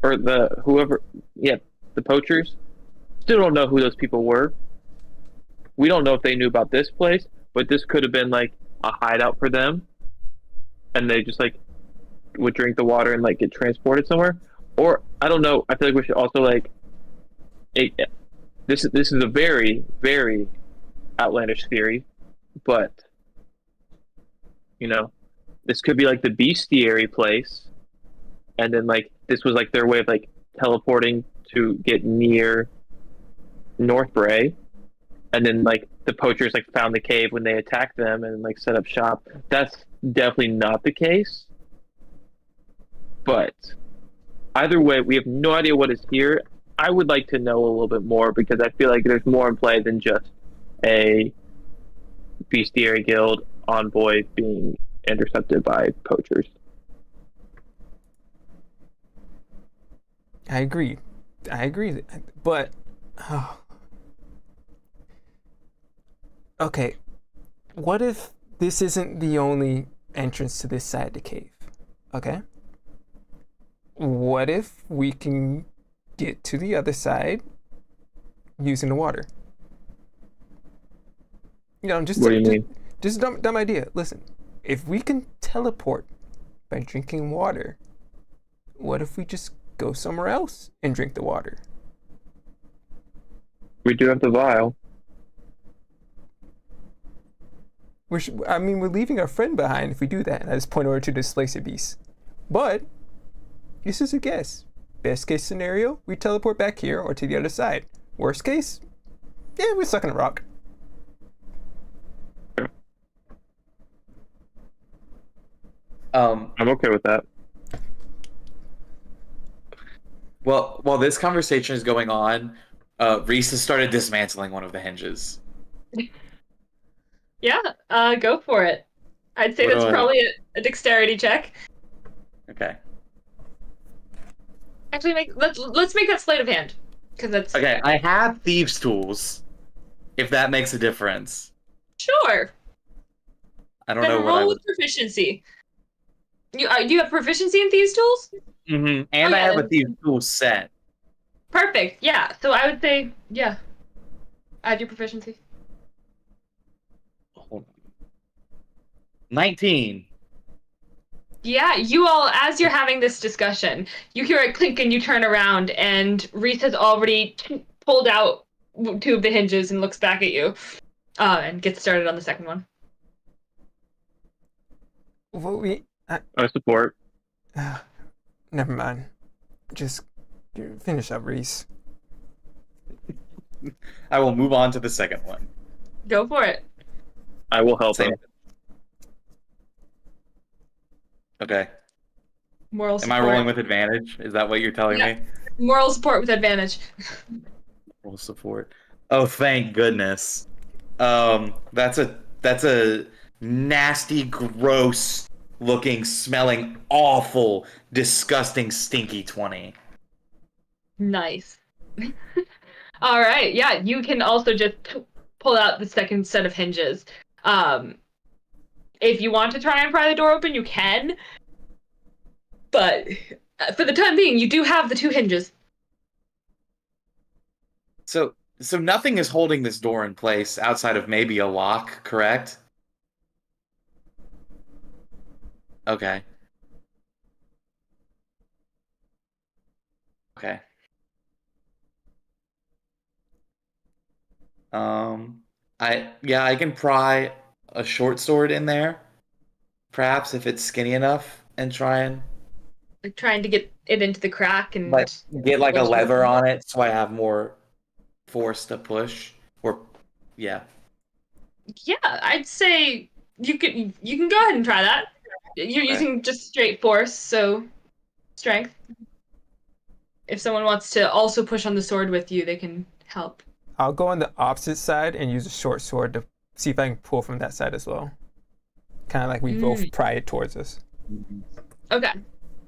or the whoever, yeah, the poachers, still don't know who those people were. We don't know if they knew about this place, but this could have been like a hideout for them, and they just like would drink the water and like get transported somewhere. Or I don't know. I feel like we should also like, this is a very very outlandish theory, but this could be like the Beastiary place, and then like this was like their way of like teleporting to get near North Bray, and then like the poachers like found the cave when they attacked them and like set up shop. That's definitely not the case. But either way, we have no idea what is here. I would like to know a little bit more because I feel like there's more in play than just a Beastiary Guild envoy being intercepted by poachers. I agree. But okay, what if this isn't the only entrance to this side of the cave? Okay. What if we can get to the other side using the water? Just What do you mean? Just dumb idea. Listen, if we can teleport by drinking water, what if we just go somewhere else and drink the water? We do have the vial. We're leaving our friend behind if we do that. And I just point over to the displacer beast. But this is a guess. Best case scenario, we teleport back here or to the other side. Worst case, yeah, we're stuck in a rock. I'm okay with that. Well, while this conversation is going on, Reese has started dismantling one of the hinges. Yeah, go for it. I'd say What that's do I- probably a dexterity check. Okay. Actually, let's make that sleight of hand, because that's Okay, I have thieves' tools. If that makes a difference. sure. I don't Then know what roll I with would. proficiency. Do you have proficiency in these tools? Mm-hmm. And Oh, I yeah, have a then- thieves' tool set. Perfect. Yeah. So I would say, yeah, add your proficiency. Hold on. 19. Yeah, you all, as you're having this discussion, you hear a clink and you turn around, and Reese has already pulled out two of the hinges and looks back at you, and gets started on the second one. Well, I support. never mind. Just finish up, Reese. I will move on to the second one. Go for it. I will help Same. him. Moral Okay. Am support. I rolling with advantage? Is that what you're telling Yeah. me? Moral support with advantage. Roll support. Oh, thank goodness. That's a nasty, gross looking, smelling, awful, disgusting, stinky 20. Nice. All right. Yeah, you can also just pull out the second set of hinges. If you want to try and pry the door open, you can. But for the time being, you do have the two hinges. So nothing is holding this door in place outside of maybe a lock, correct? Okay. Okay. I can pry a short sword in there, perhaps if it's skinny enough, and try and Like trying to get it into the crack and like get like a once you lever open it. on it, so I have more force to push. Or yeah, Yeah, I'd say you can go ahead and try that. You're Okay. using just straight force, so strength. If someone wants to also push on the sword with you, they can help. I'll go on the opposite side and use a short sword to see if I can pull from that side as well. Kind of like we both pry it towards us. Okay.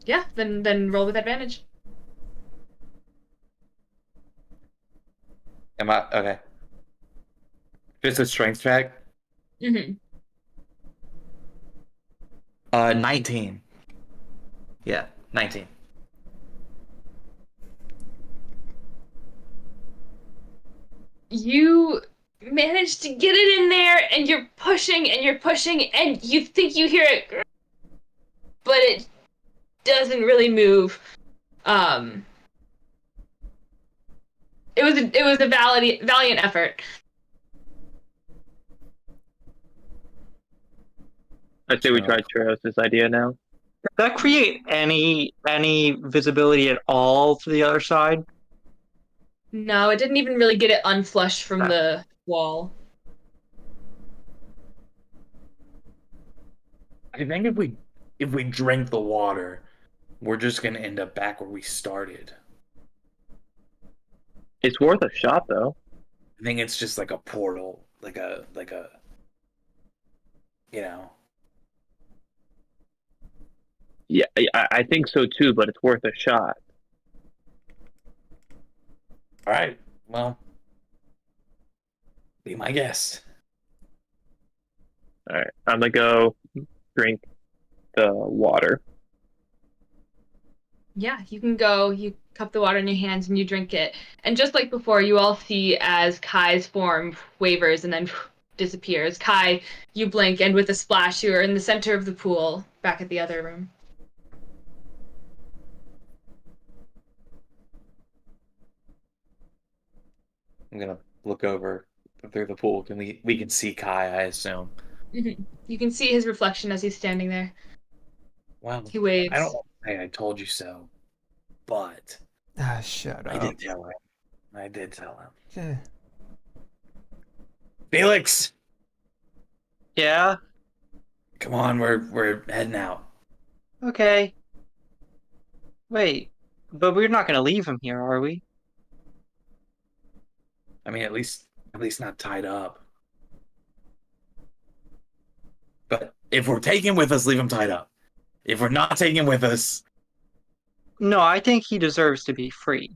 Yeah, then roll with advantage. am I okay? Just a strength check. Mm-hmm. 19. Yeah, 19. You manage to get it in there, and you're pushing, and you think you hear it, but it doesn't really move. It was a valiant effort. I say we try Trios' idea now. Does that create any visibility at all to the other side? No, it didn't even really get it unflushed from the wall. I think if we drink the water, we're just gonna end up back where we started. It's worth a shot, though. I think it's just like a portal, like a you know. Yeah, I think so too, but it's worth a shot. All right, well, be my guest. All right, I'm gonna go drink the water. Yeah, you can go, you cup the water in your hands and you drink it. And just like before, you all see as Kai's form wavers and then disappears. Kai, you blink, and with a splash, you are in the center of the pool, back at the other room. I'm gonna look over through the pool. We can see Kai, I assume. Mm-hmm. You can see his reflection as he's standing there. Well, He waves. I don't say I told you so, but Ah, shut up. I did tell him. I did tell him. Yeah. Felix, Yeah. come on, we're heading out. Okay. Wait, but we're not gonna leave him here, are we? I mean, at least not tied up. But if we're taking with us, leave him tied up. If we're not taking with us, No, I think he deserves to be free.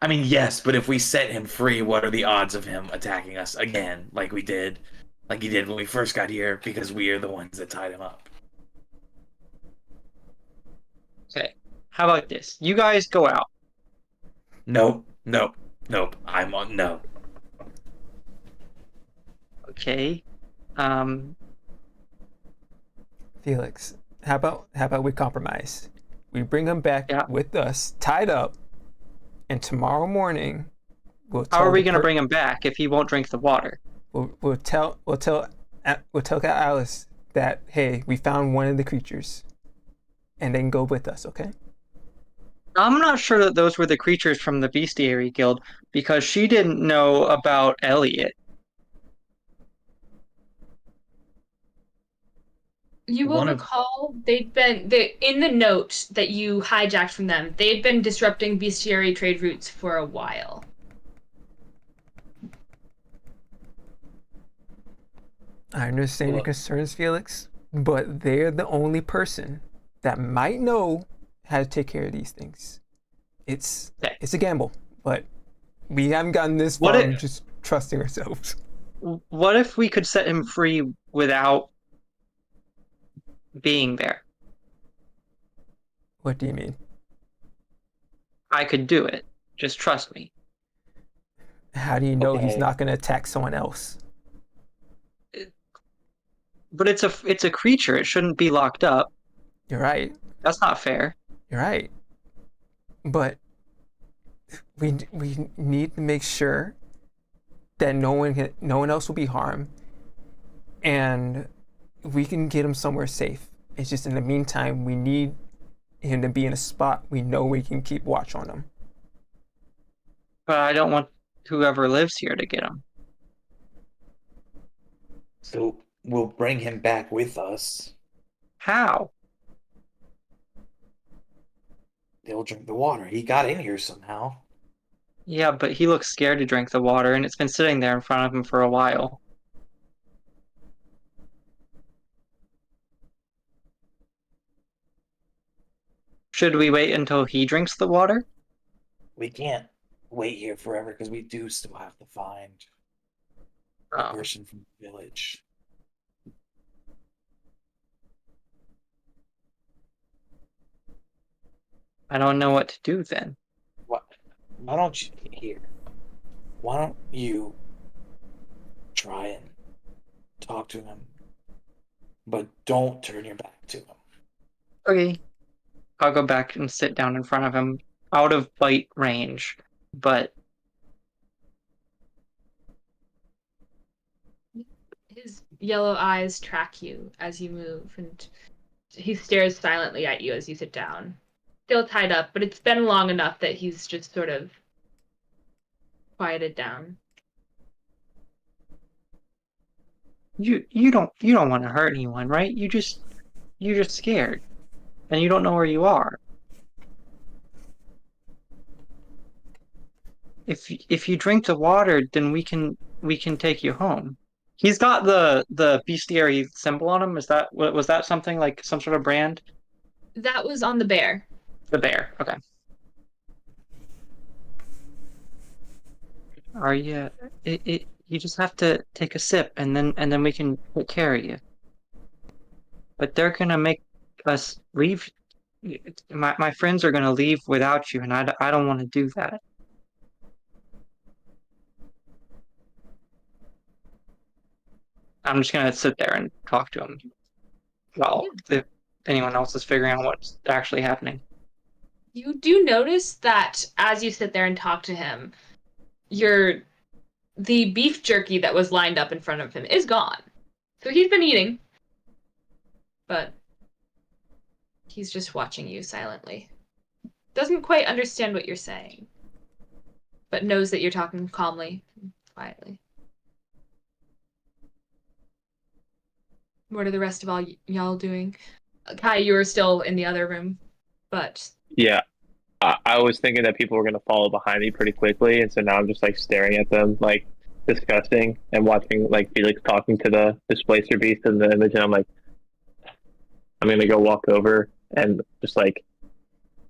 I mean, yes, but if we set him free, what are the odds of him attacking us again, like he did when we first got here, because we are the ones that tied him up? Okay. How about this? You guys go out. Nope. I'm on no. Okay. Felix, how about we compromise? We bring him back Yeah. with us, tied up, and tomorrow morning we'll How tell are we the gonna bring him back if he won't drink the water? we'll tell Alice that, hey, we found one of the creatures, and then go with us, okay? I'm not sure that those were the creatures from the Beastiary Guild because she didn't know about Elliot. You will One of- recall in the note that you hijacked from them, they'd been disrupting bestiary trade routes for a while. I understand your Look. concerns, Felix, but they're the only person that might know how to take care of these things. It's a gamble, but we haven't gotten this What far if- just trusting ourselves. What if we could set him free without being there? What do you mean? I could do it. Just trust me. How do you know he's Okay. not going to attack someone else? But it's a creature. It shouldn't be locked up. You're right. That's not fair. You're right. But we need to make sure that no one else will be harmed, and we can get him somewhere safe. It's just in the meantime, we need him to be in a spot we know we can keep watch on him. But I don't want whoever lives here to get him. So we'll bring him back with us. How? They'll drink the water. He got in here somehow. Yeah, but he looks scared to drink the water, and it's been sitting there in front of him for a while. Should we wait until he drinks the water? We can't wait here forever because we do still have to find a Oh. person from the village. I don't know what to do then. What? Why don't you Why don't you try and talk to him, but don't turn your back to him. Okay. I'll go back and sit down in front of him, out of bite range, but His yellow eyes track you as you move, and he stares silently at you as you sit down. Still tied up, but it's been long enough that he's just sort of quieted down. you don't want to hurt anyone, right? You're just scared, and you don't know where you are. If you drink the water, then we can take you home. He's got the Beastiary symbol on him. Was that something like some sort of brand? That was on the bear. The bear. Okay. Are you? You just have to take a sip, and then we can take care of you. But they're gonna make us leave. My friends are gonna leave without you, and I don't want to do that. I'm just gonna sit there and talk to him while if anyone else is figuring out what's actually happening. You do notice that as you sit there and talk to him, the beef jerky that was lined up in front of him is gone. So he's been eating, but he's just watching you silently. Doesn't quite understand what you're saying, but knows that you're talking calmly, quietly. What are the rest of all y'all doing? Kai, you were still in the other room, but Yeah. I was thinking that people were going to follow behind me pretty quickly, and so now I'm just like staring at them, like disgusting, and watching like Felix talking to the displacer beast in the image, and I'm like, I'm going to go walk over and just like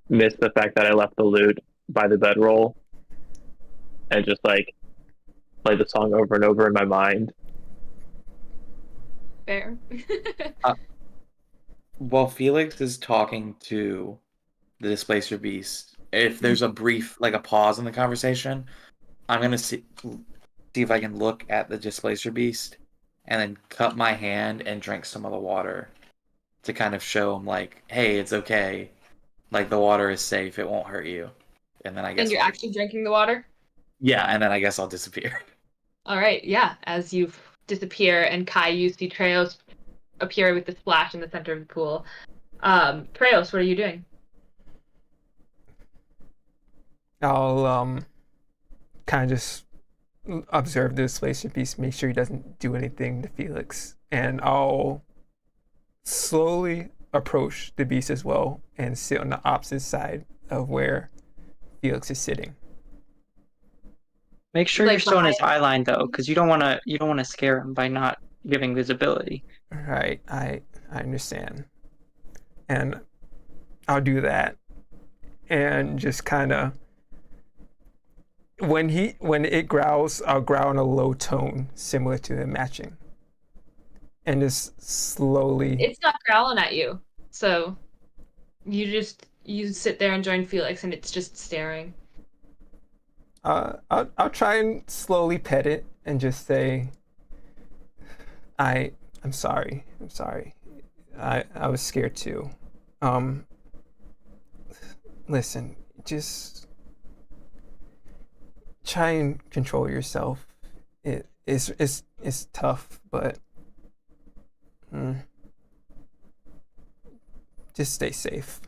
miss the fact that I left the loot by the bedroll, and just like play the song over and over in my mind. fair. While Felix is talking to the displacer beast, if there's a brief, like a pause in the conversation, I'm gonna see if I can look at the displacer beast and then cup my hand and drink some of the water to kind of show him, like, hey, it's okay. Like, the water is safe. It won't hurt you. And then I guess And you're actually drinking the water? yeah, and then I guess I'll disappear. All right, yeah. As you disappear and Kai, you see Treos appear with the splash in the center of the pool. Treos, what are you doing? I'll kind of just observe the displacer beast, make sure he doesn't do anything to Felix, and I'll slowly approach the beast as well and sit on the opposite side of where Felix is sitting. Make sure Like you're still in his behind- eye line though, because you don't want to scare him by not giving visibility. Right, I understand. And I'll do that. And just kind of when it growls, I'll growl in a low tone similar to him matching. And just slowly It's not growling at you, so you sit there and join Felix, and it's just staring. I'll try and slowly pet it and just say, I'm sorry. I was scared too. Listen, just try and control yourself. It's tough, but just stay safe.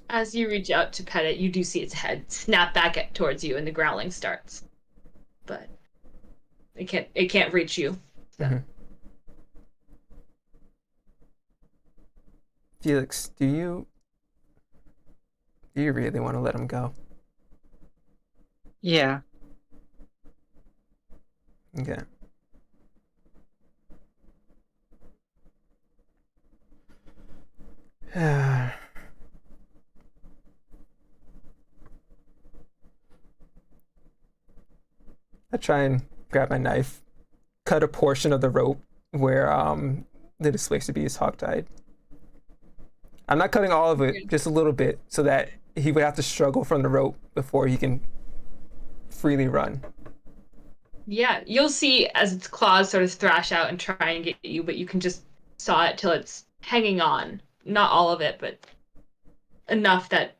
As you reach out to pet it, you do see its head snap back towards you, and the growling starts. But it can't reach you. So. Mm-hmm. Felix, do you really want to let him go? Yeah. Okay. I try and grab my knife, cut a portion of the rope where the displacer beast hogtied. I'm not cutting all of it, just a little bit, so that he would have to struggle from the rope before he can freely run. Yeah, you'll see as its claws sort of thrash out and try and get you, but you can just saw it till it's hanging on. Not all of it, but enough that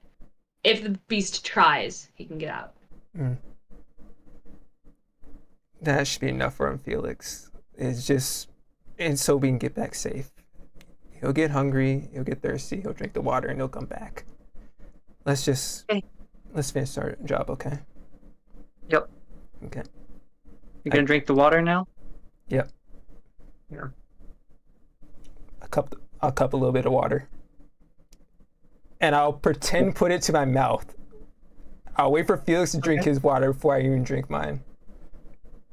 if the beast tries, he can get out. That should be enough for him, Felix. And so we can get back safe. He'll get hungry, he'll get thirsty, he'll drink the water, and he'll come back. Let's finish our job, okay? Yep. Okay. You gonna drink the water now? Yep. Yeah. I'll cup a little bit of water. And I'll pretend put it to my mouth. I'll wait for Felix to drink his water before I even drink mine.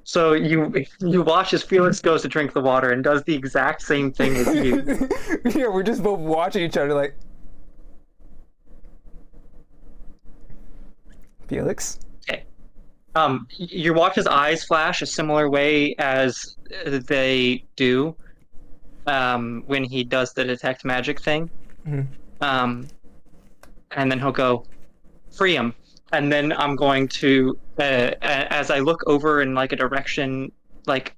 So you watch as Felix goes to drink the water and does the exact same thing as you. Yeah, we're just both watching each other like, Felix? Okay. You watch his eyes flash a similar way as they do when he does the detect magic thing. Mm-hmm. And then he'll go, free him. And then I'm going to, as I look over in like a direction, like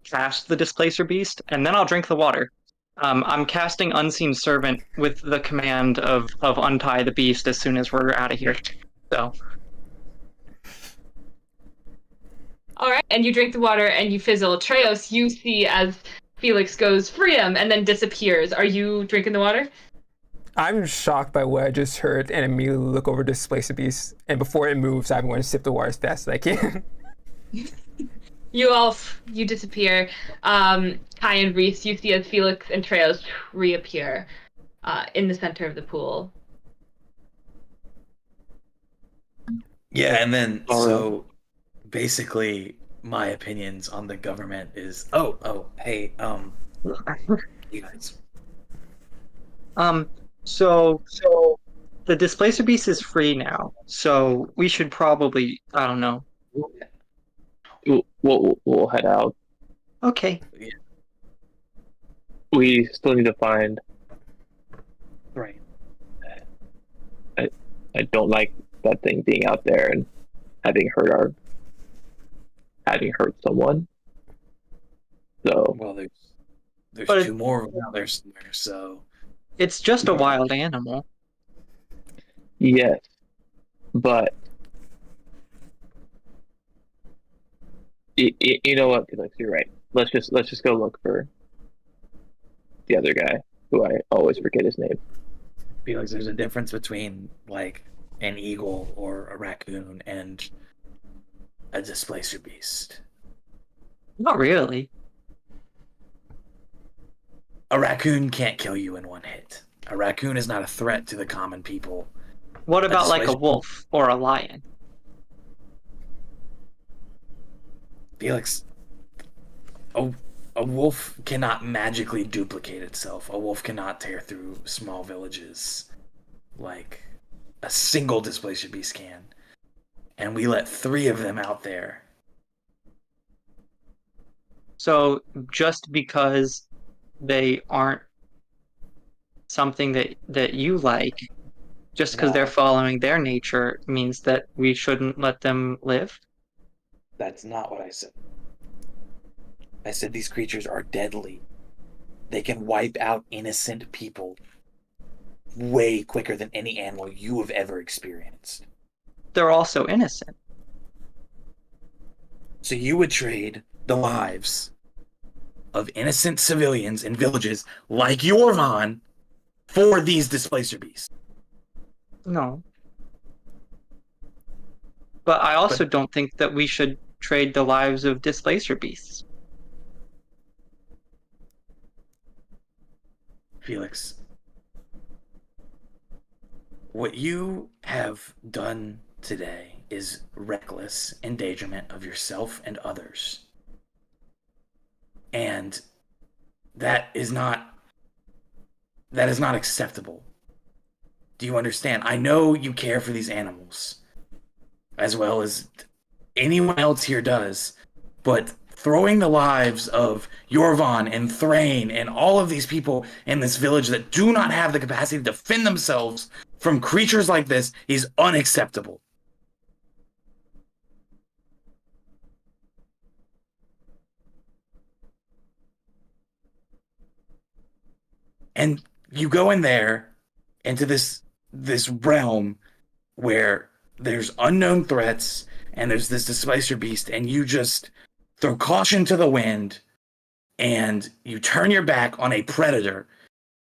cast the displacer beast, and then I'll drink the water. I'm casting Unseen Servant with the command of untie the beast as soon as we're out of here. So. All right, and you drink the water and you fizzle. Treos, you see as Felix goes, free him, and then disappears. Are you drinking the water? I'm shocked by what I just heard and immediately look over to Displacer Beast. And before it moves, I'm going to sip the water as fast as I can. You disappear. Kai and Reese, you see as Felix and Treos reappear in the center of the pool. Yeah, and then so basically my opinions on the government is hey, you guys. So the displacer beast is free now. So we should probably, I don't know. We'll head out. Okay. We still need to find. Right. I don't like that thing being out there and having hurt someone. So. Well, there's two more of them out there somewhere. So. It's just a wild animal. Yes, but you know what, Felix, you're right. Let's just go look for the other guy, who I always forget his name. Felix, there's a difference between like an eagle or a raccoon and a displacer beast. Not really. A raccoon can't kill you in one hit. A raccoon is not a threat to the common people. What about like a wolf or a lion? Felix, a wolf cannot magically duplicate itself. A wolf cannot tear through small villages like a single displacer beast can. And we let 3 of them out there. So just because they aren't something that you like, just because they're following their nature, means that we shouldn't let them live? That's not what I said. I said these creatures are deadly. They can wipe out innocent people way quicker than any animal you have ever experienced. They're also innocent. So you would trade the lives of innocent civilians in villages like Yorvan for these displacer beasts? No. But I also don't think that we should trade the lives of displacer beasts. Felix, what you have done today is reckless endangerment of yourself and others. And that is not acceptable. Do you understand? I know you care for these animals as well as anyone else here does, but throwing the lives of Yorvan and Thrain and all of these people in this village that do not have the capacity to defend themselves from creatures like this is unacceptable. And you go in there into this realm where there's unknown threats and there's this displacer beast, and you just throw caution to the wind and you turn your back on a predator.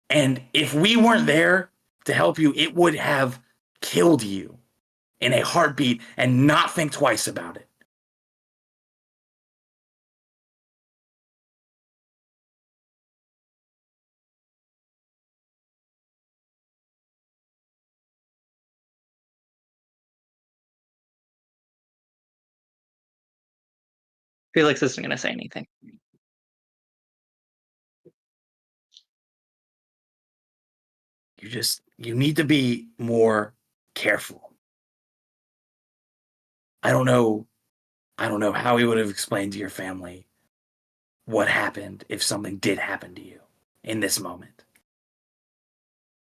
And if we weren't there to help you, it would have killed you in a heartbeat and not think twice about it. Felix isn't going to say anything. You need to be more careful. I don't know how he would have explained to your family what happened if something did happen to you in this moment.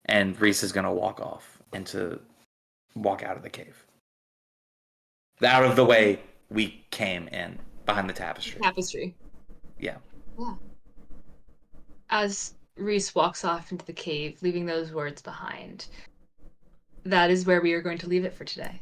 And Reese is going to walk out of the cave. Out of the way we came in, behind the tapestry. Tapestry. Yeah. Yeah. As Reese walks off into the cave, leaving those words behind, that is where we are going to leave it for today.